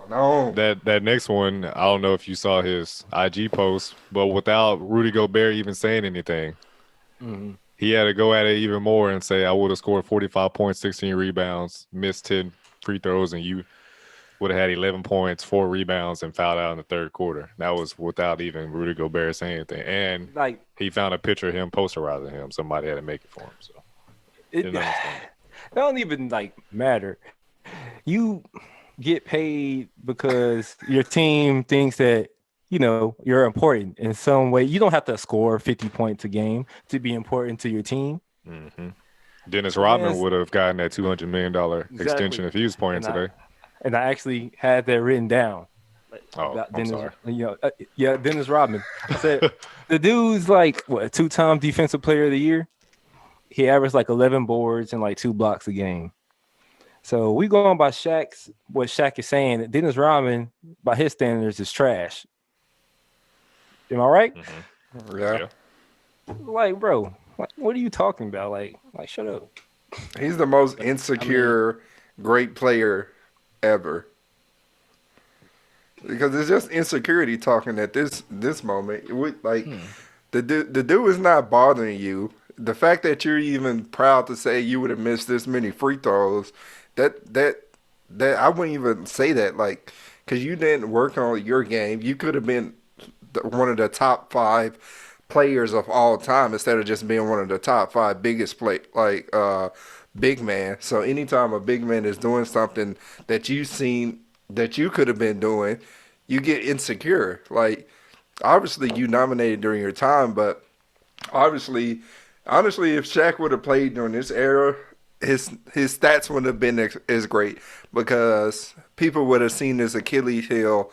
No. that next one, I don't know if you saw his IG post, but without Rudy Gobert even saying anything, he had to go at it even more and say, I would have scored 45 points, 16 rebounds, missed 10 free throws, and you would have had 11 points, 4 rebounds, and fouled out in the third quarter. That was without even Rudy Gobert saying anything. And Like, he found a picture of him posterizing him. Somebody had to make it for him. So it didn't understand. don't even like matter. You get paid because your team thinks that, you know, you're important in some way. You don't have to score 50 points a game to be important to your team. Dennis Rodman Yes. would have gotten that $200 million extension if he was playing And today. And I actually had that written down. Oh, about I'm Dennis. sorry. Yeah, Dennis Rodman. I said the dude's like what, a 2-time defensive player of the year. He averaged like 11 boards and like 2 blocks a game. So we going by what Shaq is saying. Dennis Rodman, by his standards, is trash. Am I right? Yeah. Like, bro, what are you talking about? Like, shut up. He's the most insecure great player ever. Because it's just insecurity talking at this moment. The dude is not bothering you. The fact that you're even proud to say you would have missed this many free throws, that I wouldn't even say that, like, because you didn't work on your game. You could have been one of the top 5 players of all time instead of just being one of the top 5 biggest big man. So anytime a big man is doing something that you've seen that you could have been doing, you get insecure. Like, obviously you nominated during your time, but honestly, if Shaq would have played during this era, his stats wouldn't have been as great because people would have seen his Achilles heel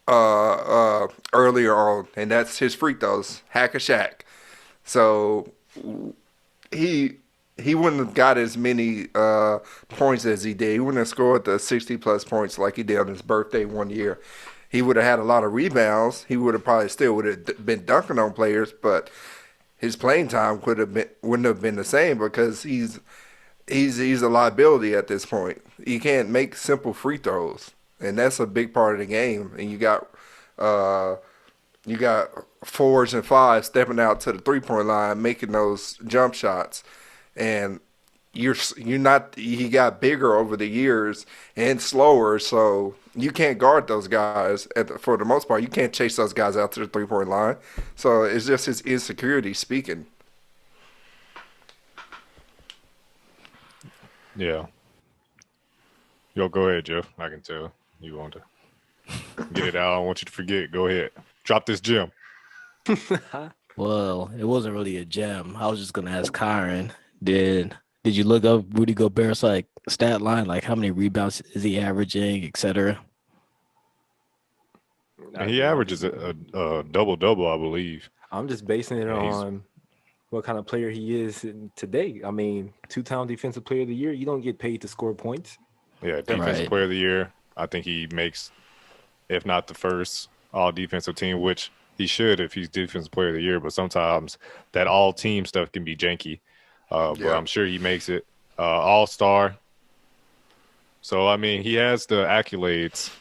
earlier on, and that's his free throws, hack a Shaq. So he he wouldn't have got as many points as he did. He wouldn't have scored the 60 plus points like he did on his birthday one year. He would have had a lot of rebounds. He would have probably still would have been dunking on players, but his playing time wouldn't have been the same because he's a liability at this point. You can't make simple free throws, and that's a big part of the game. And you got fours and fives stepping out to the 3-point line, making those jump shots, and you're not. He got bigger over the years and slower, so you can't guard those guys for the most part. You can't chase those guys out to the 3-point line. So it's just his insecurity speaking. Yeah. Yo, go ahead, Jeff. I can tell you want to get it out. I don't want you to forget. Go ahead. Drop this gem. Well, it wasn't really a gem. I was just gonna ask Kyron, did you look up Rudy Gobert's like stat line, like how many rebounds is he averaging, etc.? He averages a double-double, I believe. I'm just basing it on what kind of player he is today. I mean, 2-time defensive player of the year. You don't get paid to score points. Yeah, defensive player of the year. I think he makes, if not the first all defensive team, which he should if he's defensive player of the year. But sometimes that all team stuff can be janky. But I'm sure he makes it all-star. So, I mean, he has the accolades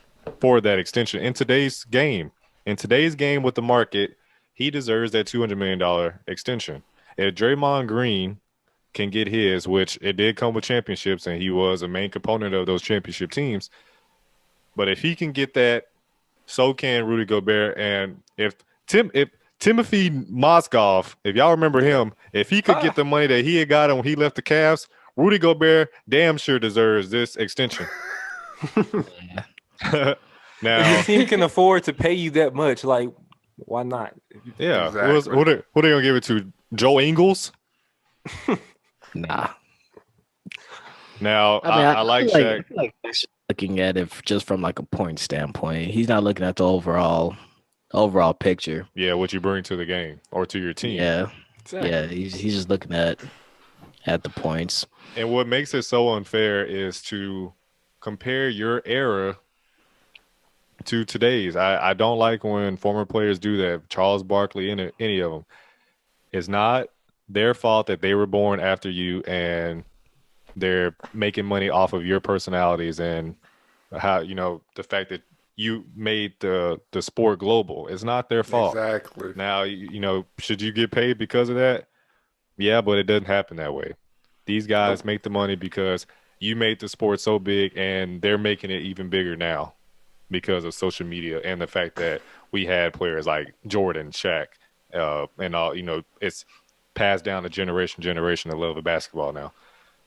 for that extension. In today's game with the market, he deserves that $200 million extension. If Draymond Green can get his, which it did come with championships, and he was a main component of those championship teams. But if he can get that, so can Rudy Gobert. And if Timothy Mozgov, if y'all remember him, if he could get the money that he had got when he left the Cavs, Rudy Gobert damn sure deserves this extension. Now, if your team can afford to pay you that much, like, why not? Yeah, exactly. who they gonna give it to? Joe Ingles? Nah. Now, I like Shaq. Like looking at it just from like a point standpoint. He's not looking at the overall picture. Yeah, what you bring to the game or to your team. Yeah, Exactly. yeah. He's just looking at the points. And what makes it so unfair is to compare your era to today's. I don't like when former players do that. Charles Barkley, any of them. It's not their fault that they were born after you and they're making money off of your personalities and how, the fact that you made the sport global. It's not their fault. Exactly. Now, should you get paid because of that? Yeah, but it doesn't happen that way. These guys make the money because you made the sport so big, and they're making it even bigger now because of social media and the fact that we had players like Jordan, Shaq, and all. It's passed down to generation the love of basketball now.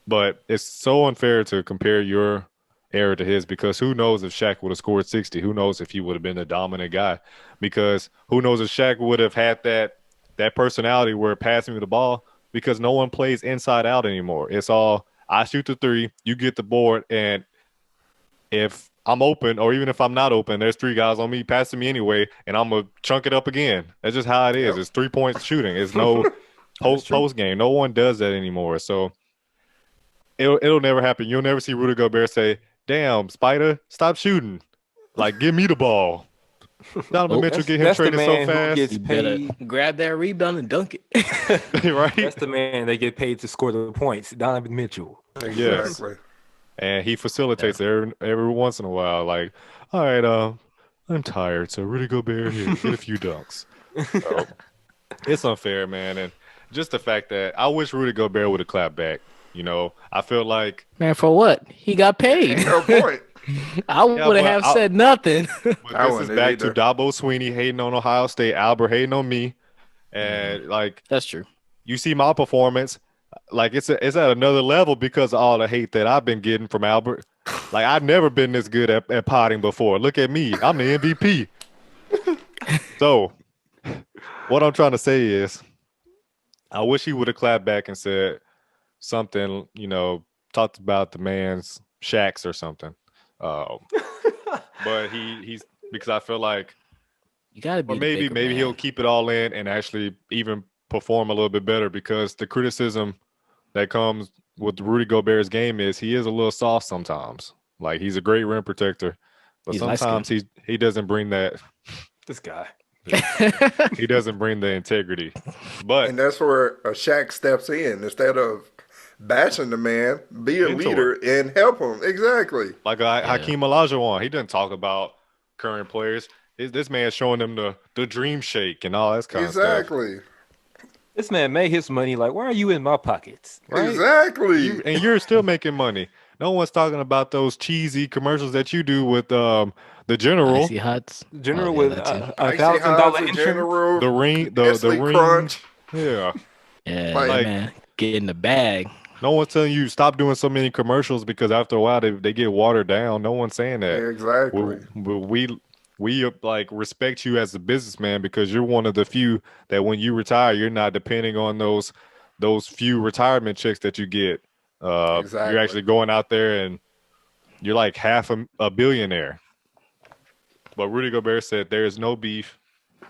But it's so unfair to compare your era to his because who knows if Shaq would have scored 60? Who knows if he would have been the dominant guy? Because who knows if Shaq would have had that personality where passing the ball, because no one plays inside out anymore. It's all I shoot the three, you get the board, and if I'm open, or even if I'm not open, there's 3 guys on me passing me anyway, and I'm gonna chunk it up again. That's just how it is. Yep. It's 3-point shooting. It's no post game. No one does that anymore. So it'll never happen. You'll never see Rudy Gobert say, "Damn, Spider, stop shooting. Like, give me the ball." Donovan Mitchell get him That's the traded so man who fast. gets You better paid. grab that rebound and dunk it. Right? That's the man they get paid to score the points. Donovan Mitchell. Exactly. And he facilitates every once in a while. Like, all right, I'm tired, so Rudy Gobert here, get a few dunks. So, it's unfair, man, and just the fact that I wish Rudy Gobert would have clapped back. You know, I feel like Man, for what? He got paid. Ain't no point. I wouldn't but have said nothing. but I this is wouldn't back to either. Dabo Swinney hating on Ohio State, Albert hating on me, and like That's true. you see my performance, like it's at another level because of all the hate that I've been getting from Albert. Like I've never been this good at potting before. Look at me, I'm the MVP. So, what I'm trying to say is, I wish he would have clapped back and said something, you know, talked about the man's shacks or something. But he's because I feel like, You gotta be. or the maybe bigger maybe man. he'll keep it all in and actually even perform a little bit better because the criticism that comes with Rudy Gobert's game is he is a little soft sometimes. Like he's a great rim protector, but He's sometimes he doesn't bring that. This guy. He doesn't bring the integrity. But And that's where a Shaq steps in instead of bashing the man, be a Mentor. leader and help him. Exactly. like Hakeem Olajuwon, he doesn't talk about current players. This man's showing them the dream shake and all that kind of stuff. Exactly. This man made his money. Like, why are you in my pockets? Right? Exactly. And you're still making money. No one's talking about those cheesy commercials that you do with the general, Icy Huts. General Oh, yeah, with that too. a Icy $1,000 House, insurance. General, the ring, the Nestle ring. Crunch. Yeah. Yeah, Like- that man, get in the bag. No one's telling you stop doing so many commercials because after a while they get watered down. No one's saying that. Exactly. We like respect you as a businessman because you're one of the few that when you retire, you're not depending on those few retirement checks that you get. Exactly. You're actually going out there and you're like half a billionaire. But Rudy Gobert said, "There is no beef.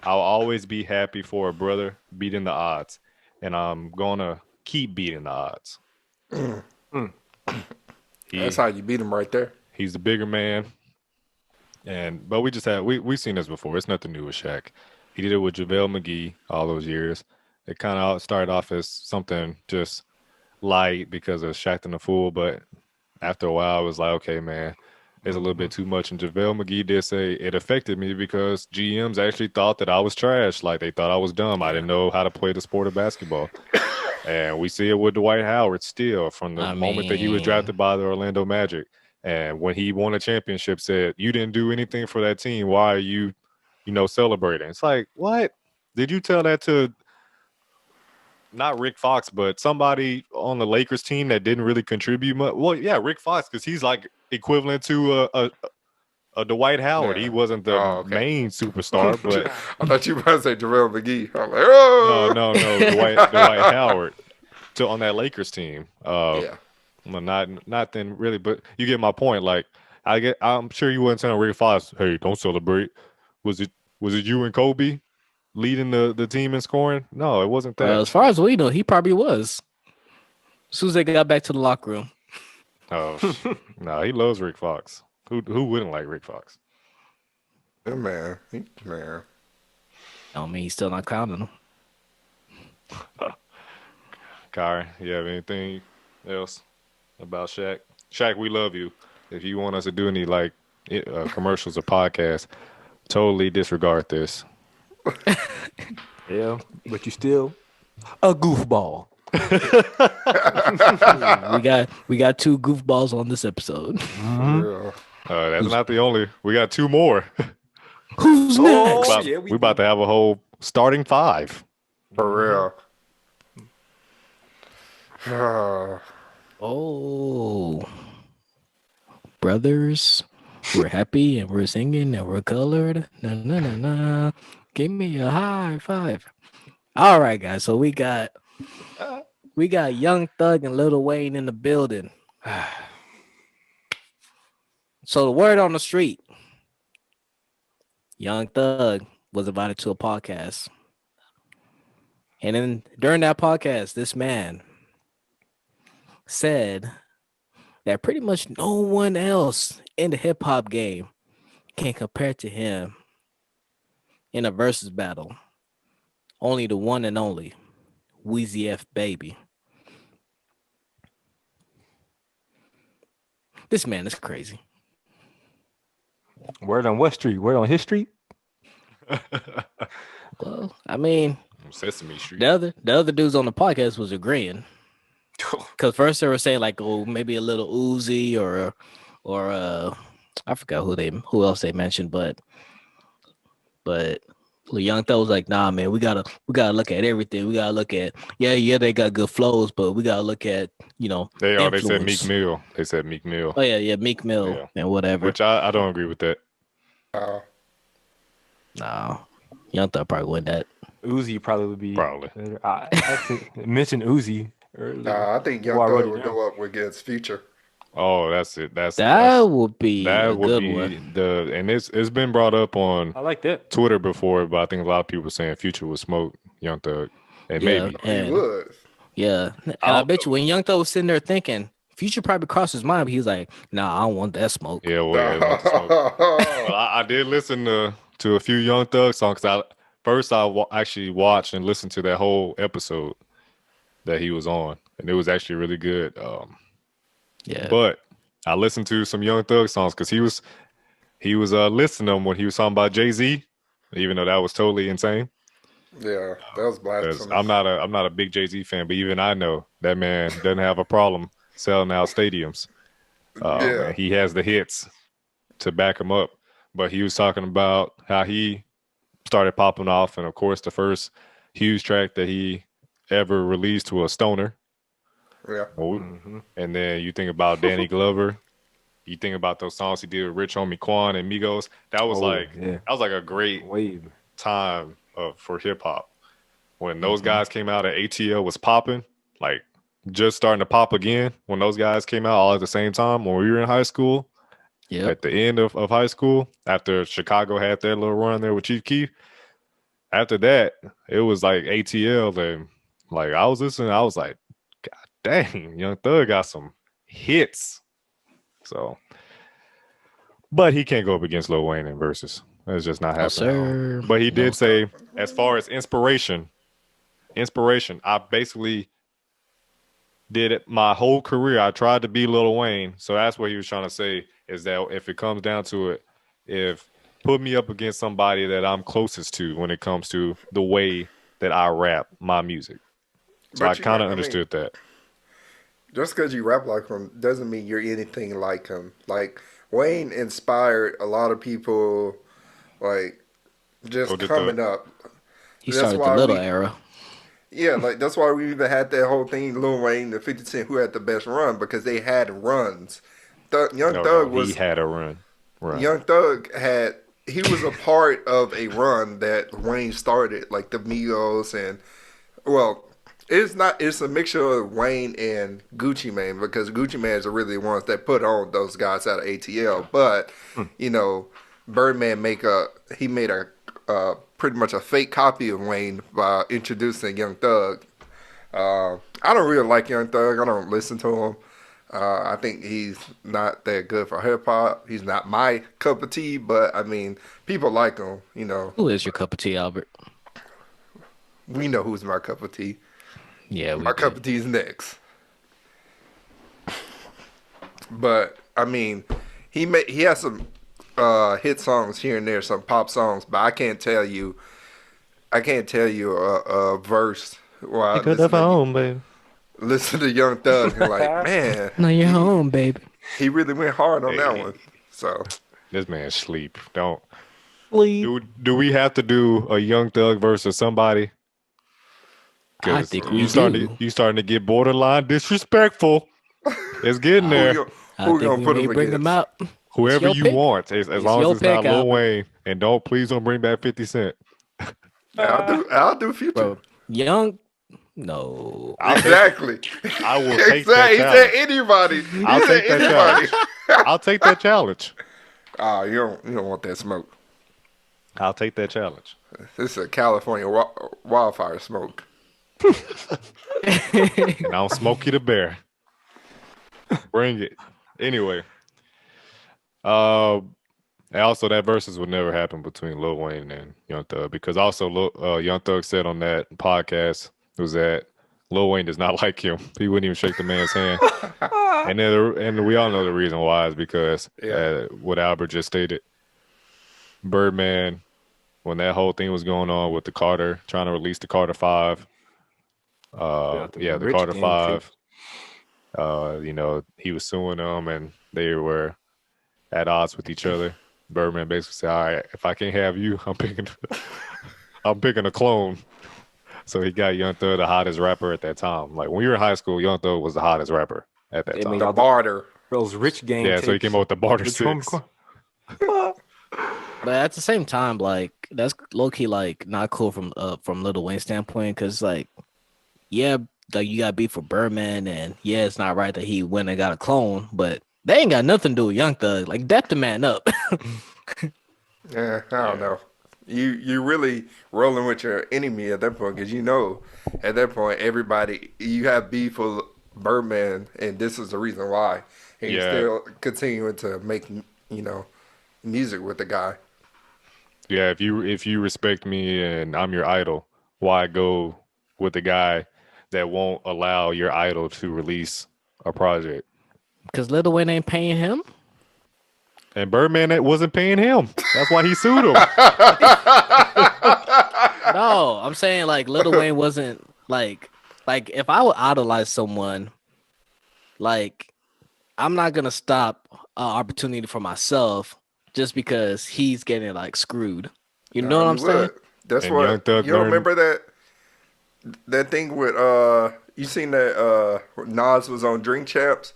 I'll always be happy for a brother beating the odds, and I'm gonna keep beating the odds." That's how you beat him right there. He's the bigger man. But we've seen this before. It's nothing new with Shaq. He did it with JaVale McGee all those years. It kind of started off as something just light because of Shaq and the Fool, but after a while it was like, okay, man, there's a little bit too much. And JaVale McGee did say it affected me because GMs actually thought that I was trash. Like they thought I was dumb. I didn't know how to play the sport of basketball. And we see it with Dwight Howard still from the moment that he was drafted by the Orlando Magic. And when he won a championship, said, "You didn't do anything for that team. Why are you, celebrating?" It's like, what? Did you tell that to not Rick Fox, but somebody on the Lakers team that didn't really contribute much? Well, yeah, Rick Fox, because he's like equivalent to a Dwight Howard. Yeah. He wasn't the Oh, okay. main superstar, but I thought you were about to say JaVale McGee. I'm like, oh. no, Dwight Howard on that Lakers team. Yeah. Well, not then really, but you get my point. Like I'm sure you wouldn't tell Rick Fox, "Hey, don't celebrate." Was it you and Kobe leading the team in scoring? No, it wasn't that. Well, as far as we know, he probably was. As soon as they got back to the locker room. Oh, no, he loves Rick Fox. Who wouldn't like Rick Fox? Yeah, man. Man. I mean, he's still not counting them. Kyrie, you have anything else about Shaq? Shaq, we love you. If you want us to do any commercials or podcasts, totally disregard this. Yeah, but you still a goofball. we got 2 goofballs on this episode. Yeah. That's not the only. We got 2 more. Who's next? Oh, yeah, we about to have a whole starting 5. For real. Oh, brothers, we're happy and we're singing and we're colored. Na na na na. Give me a high five. All right, guys. So we got Young Thug and Lil Wayne in the building. So the word on the street, Young Thug was invited to a podcast. And then during that podcast, this man said that pretty much no one else in the hip hop game can compare to him in a versus battle. Only the one and only Weezy F Baby. This man is crazy. Word on what street? Word on his street? Well, I mean, Sesame Street. the other dudes on the podcast was agreeing. Because first they were saying like, oh, maybe a little Uzi or I forgot who else they mentioned, but Young Thug was like, nah, man, we gotta look at everything. We gotta look at they got good flows, but we gotta look at They said influence. Meek Mill. They said Meek Mill. Oh yeah, Meek Mill Yeah. and whatever. Which I don't agree with that. No, Young Thug probably win that. Uzi probably would be. Probably. I think mention Uzi earlier. Nah, I think Young Well, I wrote Thug it would down. go up against Future. Oh, that's it. That Would be a would good be one. and it's been brought up on I like that. Twitter before, but I think a lot of people were saying Future would smoke Young Thug. And Yeah, maybe. He and would. yeah, and I bet you when Young Thug was sitting there thinking, Future probably crossed his mind, but he was like, nah, I don't want that smoke. Yeah, well, yeah, smoke. Well, I did listen to a few Young Thug songs. I actually watched and listened to that whole episode that he was on, and it was actually really good. Yeah, But I listened to some Young Thug songs because he was listing them when he was talking about Jay-Z, even though that was totally insane. Yeah, that was 'Cause blasphemous. I'm not a big Jay-Z fan, but even I know that man doesn't have a problem selling out stadiums. Yeah. And he has the hits to back him up. But he was talking about how he started popping off, and of course, the first huge track that he ever released was Stoner. Yeah. And then you think about Danny Glover. You think about those songs he did with Rich Homie Quan and Migos. That was a great Wave. time for hip hop. When those guys came out and ATL was popping, like just starting to pop again. When those guys came out all at the same time when we were in high school, yep. at the end of high school, after Chicago had their little run there with Chief Keef, after that, it was like ATL. And like I was listening, I was like, God dang, Young Thug got some hits. So, but he can't go up against Lil Wayne in Verzuz. That's just not No, happening. sir. But he did say, as far as inspiration, I basically did it my whole career. I tried to be Lil Wayne. So that's what he was trying to say, is that if it comes down to it, if put me up against somebody that I'm closest to when it comes to the way that I rap my music. So I kind of understood that. Just because you rap like him doesn't mean you're anything like him. Like, Wayne inspired a lot of people, like, just coming up. He That's started the why little we- era. Yeah, like, that's why we even had that whole thing, Lil Wayne and 50 Cent, who had the best run, because they had runs. Young Thug was... He had a run. Young Thug he was a part of a run that Wayne started, like the Migos and, well, it's a mixture of Wayne and Gucci Mane, because Gucci Mane's are really the ones that put on those guys out of ATL. But, Birdman made a pretty much a fake copy of Wayne by introducing Young Thug. I don't really like Young Thug. I don't listen to him. I think he's not that good for hip hop. He's not my cup of tea, but I mean, people like him. Who is your cup of tea, Albert? We know who's my cup of tea. Yeah, My cup of tea is next. But I mean, he has some hit songs here and there, some pop songs, but I can't tell you a verse. While Pick up home, baby. Listen to Young Thug and like, man, Now you're home, baby. he really went hard on that one. So This man sleep. Don't. Sleep. Do we have to do a Young Thug versus somebody? I think we you do. You starting to get borderline disrespectful. It's getting there. who I we think gonna we put may him bring them against? out. Whoever your you pick. want, as long your as it's not pick, Lil Albert. Wayne, and please don't bring back 50 Cent. I'll do Future. Bro, Young, no. Exactly. I will take Exactly. He that said challenge. anybody. He I'll said take that anybody. I'll take that challenge. Oh, you don't want that smoke. I'll take that challenge. This is a California wildfire smoke. And I'll Smokey the Bear. Bring it. Anyway. And also that versus would never happen between Lil Wayne and Young Thug because also Young Thug said on that podcast was that Lil Wayne does not like him. He wouldn't even shake the man's hand. and we all know the reason why is because what Albert just stated. Birdman, when that whole thing was going on with the Carter, trying to release the Carter 5. The Carter 5. He was suing them and they were at odds with each other. Birdman basically said, all right, if I can't have you, I'm picking a clone. So he got Young Thug, the hottest rapper at that time. Like when you were in high school, Young Thug was the hottest rapper at that time. The barter. Those rich game. Yeah, so he came up with the barter 6. But at the same time, like that's low key like not cool from Lil Wayne's standpoint, because like, yeah, like you got beef for Birdman, and yeah, it's not right that he went and got a clone, but they ain't got nothing to do with Young Thug. Like, dap the man up. Yeah, I don't know. You really rolling with your enemy at that point because at that point you have beef with Birdman, and this is the reason why. And you're still continuing to make music with the guy. Yeah, if you respect me and I'm your idol, why go with the guy that won't allow your idol to release a project? Because Lil Wayne ain't paying him. And Birdman that wasn't paying him. That's why he sued him. No, I'm saying like Lil Wayne wasn't like if I would idolize someone, like I'm not gonna stop an opportunity for myself just because he's getting like screwed. You know what I'm saying? That's And what you don't remember that thing with you seen that Nas was on Drink Champs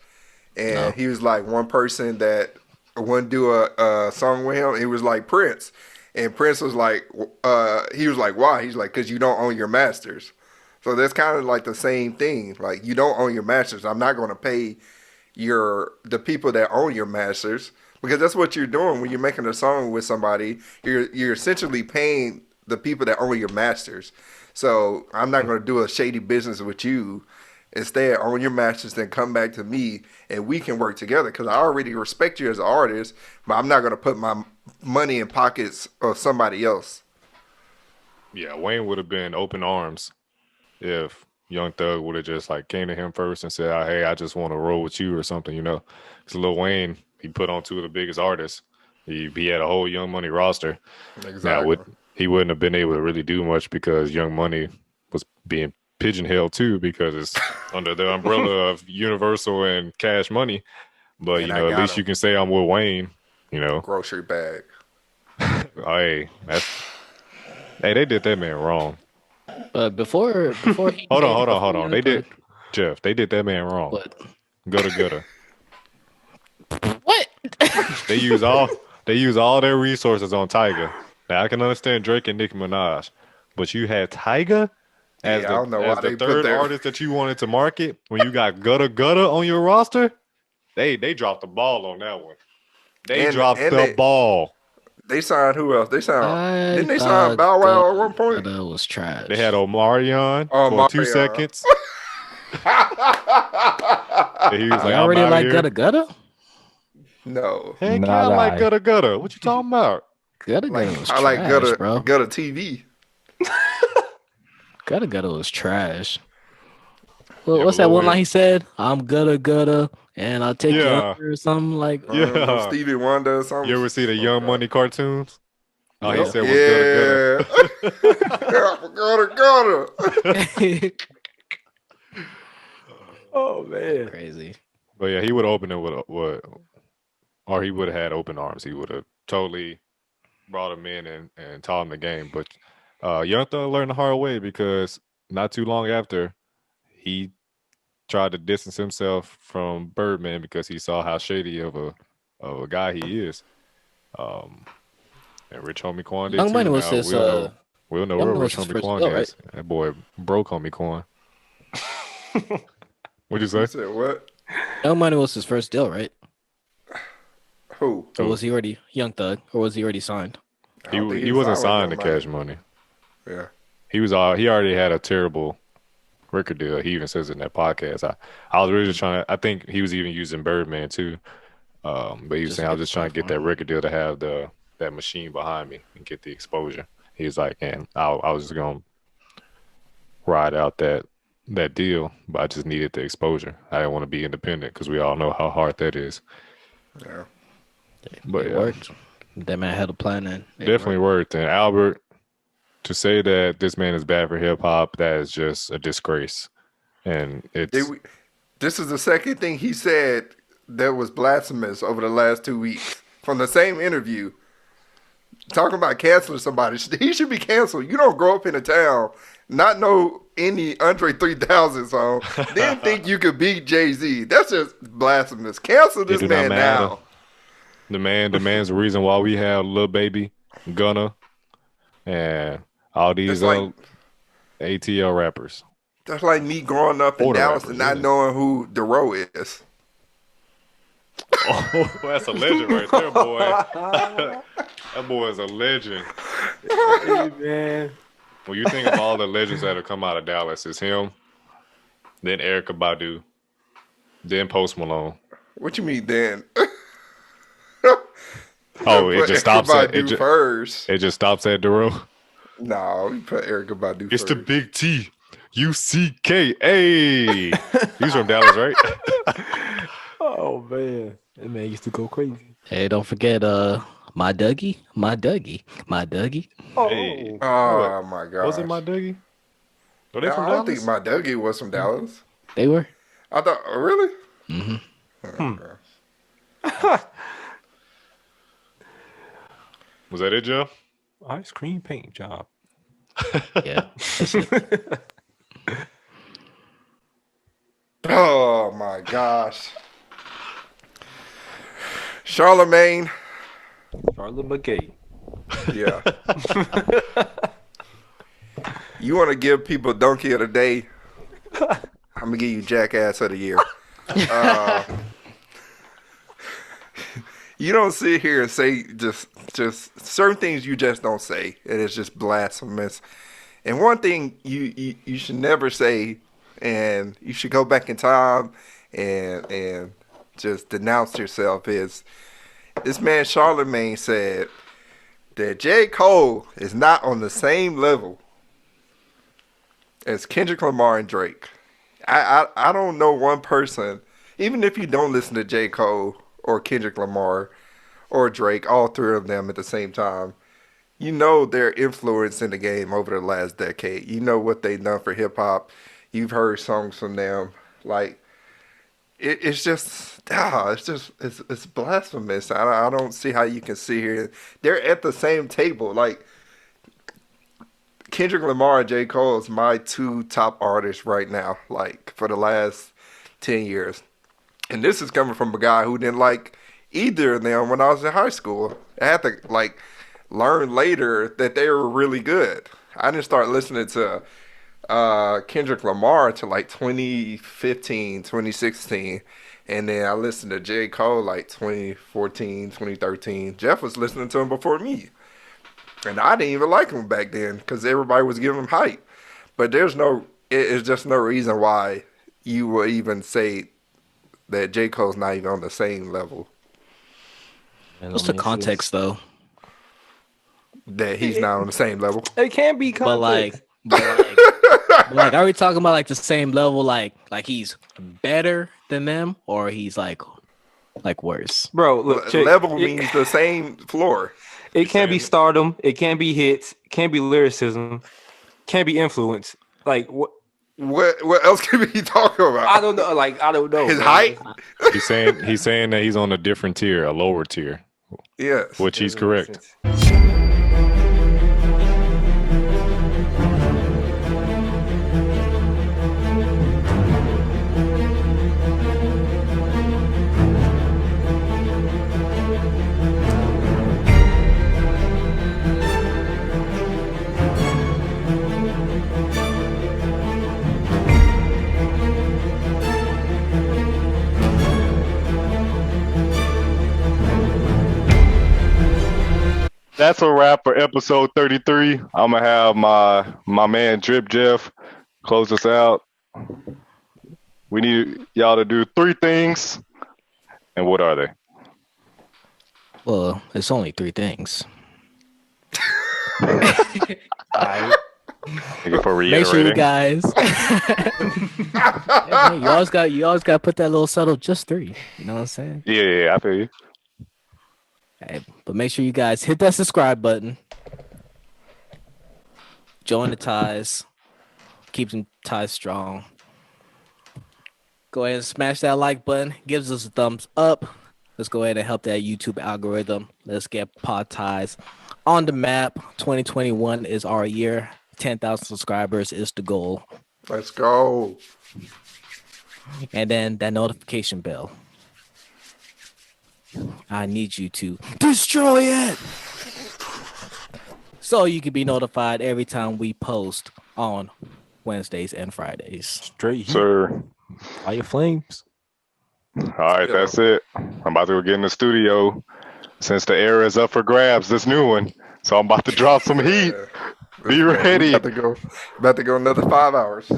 and he was like one person that wouldn't do a song with him. It was like Prince, and Prince was like he was like, why? He's like, because you don't own your masters. So that's kind of like the same thing. Like you don't own your masters. I'm not going to pay the people that own your masters, because that's what you're doing when you're making a song with somebody. You're essentially paying the people that own your masters. So I'm not going to do a shady business with you. Instead, own your masters, then come back to me, and we can work together. Because I already respect you as an artist, but I'm not going to put my money in pockets of somebody else. Yeah, Wayne would have been open arms if Young Thug would have just like came to him first and said, "Hey, I just want to roll with you" or something, Because Lil Wayne, he put on two of the biggest artists. He had a whole Young Money roster. Exactly. Now, he wouldn't have been able to really do much because Young Money was being pigeonholed too, because it's under the umbrella of Universal and Cash Money. But at least you can say I'm with Wayne. Grocery bag. Hey, they did that man wrong. But before he hold on. They did that man wrong. What? Gutter. What? They use all their resources on Tyga. Now I can understand Drake and Nicki Minaj, but you had Tyga as the third artist that you wanted to market when you got Gutter on your roster. They dropped the ball on that one. They dropped the ball. They signed who else? Didn't they sign Bow Wow at one point? That was trash. They had Omarion for 2 seconds. He was like, I already like Gutter. No. Heck, I like Gutter. What you talking about? Gutter was trash, I like Gutter, bro. Gutter TV. Gutter was trash. Well, what's that one line he said? I'm Gutter, and I'll take you under or something like. Yeah, Stevie Wonder or something. You ever see the Young Money cartoons? Oh, he said was Gutter. Oh man, crazy. But yeah, he would open it with or he would have had open arms. He would have totally brought him in and taught him the game. But Young Thug learned the hard way, because not too long after, he tried to distance himself from Birdman because he saw how shady of a guy he is. And Rich Homie Quan did Young too. Money was his. We'll know where Rich Homie Quan is. Right? That boy broke Homie Quan. What'd you say? You said what? Young Money was his first deal, right? Who? Or was he already Young Thug? Or was he already signed? I don't think He wasn't signed to with them, Cash Money. Yeah. He already had a terrible record deal. He even says it in that podcast. I was really trying to. I think he was even using Birdman too. But he was Just saying I get was just the trying to get that record deal to have that machine behind me and get the exposure. He was like, and I was just gonna ride out that deal, but I just needed the exposure. I didn't want to be independent because we all know how hard that is. Yeah. But It yeah, worked. That man had a plan and it definitely worked. And Albert, to say that this man is bad for hip hop, that is just a disgrace. And This is the second thing he said that was blasphemous over the last 2 weeks from the same interview. Talking about canceling somebody. He should be canceled. You don't grow up in a town, not know any Andre 3000 song, then think you could beat Jay-Z. That's just blasphemous. Cancel this do not man matter. now. The man's the reason why we have Lil Baby, Gunna, and all these That's like- ATL rappers. That's like me growing up in Older Dallas rappers, and not yeah. knowing who DeRoe is. Oh, that's a legend right there, boy. That boy is a legend. Hey, man. When you think of all the legends that have come out of Dallas, it's him, then Erykah Badu, then Post Malone. What you mean, Dan? Oh, it just stops at first. it just stops at Dero. No, we put Erykah Badu It's first. the Big T, UCK. Hey, he's from Dallas, right? Oh man, that man used to go crazy. Hey, don't forget my Dougie. Oh, Hey. Oh my god! Was it my Dougie? Were they I from don't Dallas? think my Dougie was from Dallas. They were. I thought, really? Was that it, Joe? ice cream paint job. Yeah. Oh my gosh! Charlamagne, Charlotte McKay. yeah. You want to give people Donkey of the Day? I'm gonna give you Jackass of the Year. You don't sit here and say just certain things you just don't say, and it's just blasphemous. And one thing you should never say, and you should go back in time and just denounce yourself, is this man Charlamagne said that J. Cole is not on the same level as Kendrick Lamar and Drake. I don't know one person, even if you don't listen to J. Cole or Kendrick Lamar or Drake, all three of them at the same time, you know their influence in the game over the last decade. You know what they've done for hip hop. You've heard songs from them. Like, it's blasphemous. I don't see how you can sit here. They're at the same table. Like, Kendrick Lamar and J. Cole is my two top artists right now, like, for the last 10 years. And this is coming from a guy who didn't like either of them when I was in high school. I had to, like, learn later that they were really good. I didn't start listening to Kendrick Lamar until, like, 2015, 2016. And then I listened to J. Cole, like, 2014, 2013. Jeff was listening to him before me. And I didn't even like him back then because everybody was giving him hype. But it's just no reason why you would even say that J. Cole's not even on the same level. What's the context though? That he's not on the same level. It can't be context. But like, are we talking about like the same level? Like he's better than them, or he's like worse? Bro, look, check. Level means the same floor. It can't be stardom. It can't be hits. Can't be lyricism. Can't be influence. Like what? What else can we talk about? I don't know. Like I don't know. His man. height? He's saying that he's on a different tier, a lower tier, Yes. which he's Doesn't make correct. sense. that's a wrap for episode 33. I'm gonna have my man Drip Jeff close us out. We need y'all to do 3 things, and what are they? Well, it's only 3 things. Alright. Thank you for Make sure you reiterating. guys. Yeah, man, you always got to put that little subtle just 3. You know what I'm saying? Yeah, I feel you. Hey, but make sure you guys hit that subscribe button. Join the ties. Keep them ties strong. Go ahead and smash that like button. Gives us a thumbs up. Let's go ahead and help that YouTube algorithm. Let's get Pod Ties on the map. 2021 is our year. 10,000 subscribers is the goal. Let's go. And then that notification bell. I need you to destroy it so you can be notified every time we post on Wednesdays and Fridays. Straight heat. Sir. Fire flames. All right, that's it. I'm about to go get in the studio since the air is up for grabs. This new one, so I'm about to drop some heat. Be ready. About to go another 5 hours.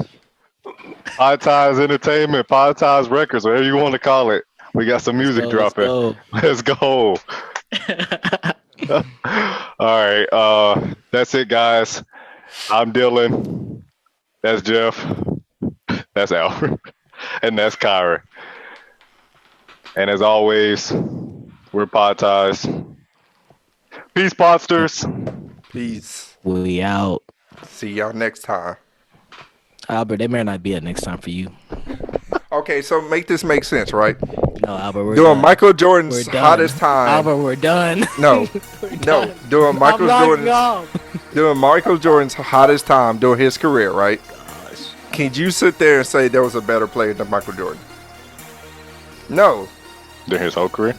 Pod Ties Entertainment, Pod Ties Records, whatever you want to call it. We got some music dropping. Let's go. All right. That's it, guys. I'm Dylan. That's Jeff. That's Albert. And that's Kyra. And as always, we're Pod Ties. Peace, Podsters. Peace. We out. See y'all next time. Albert, they may not be a next time for you. Okay, so make this make sense, right? No, Albert, we're Doing done. Michael Jordan's We're done. hottest time. Albert, we're done. No, no. Doing Michael Jordan's hottest time during his career, right? Can you sit there and say there was a better player than Michael Jordan? No. During his whole career?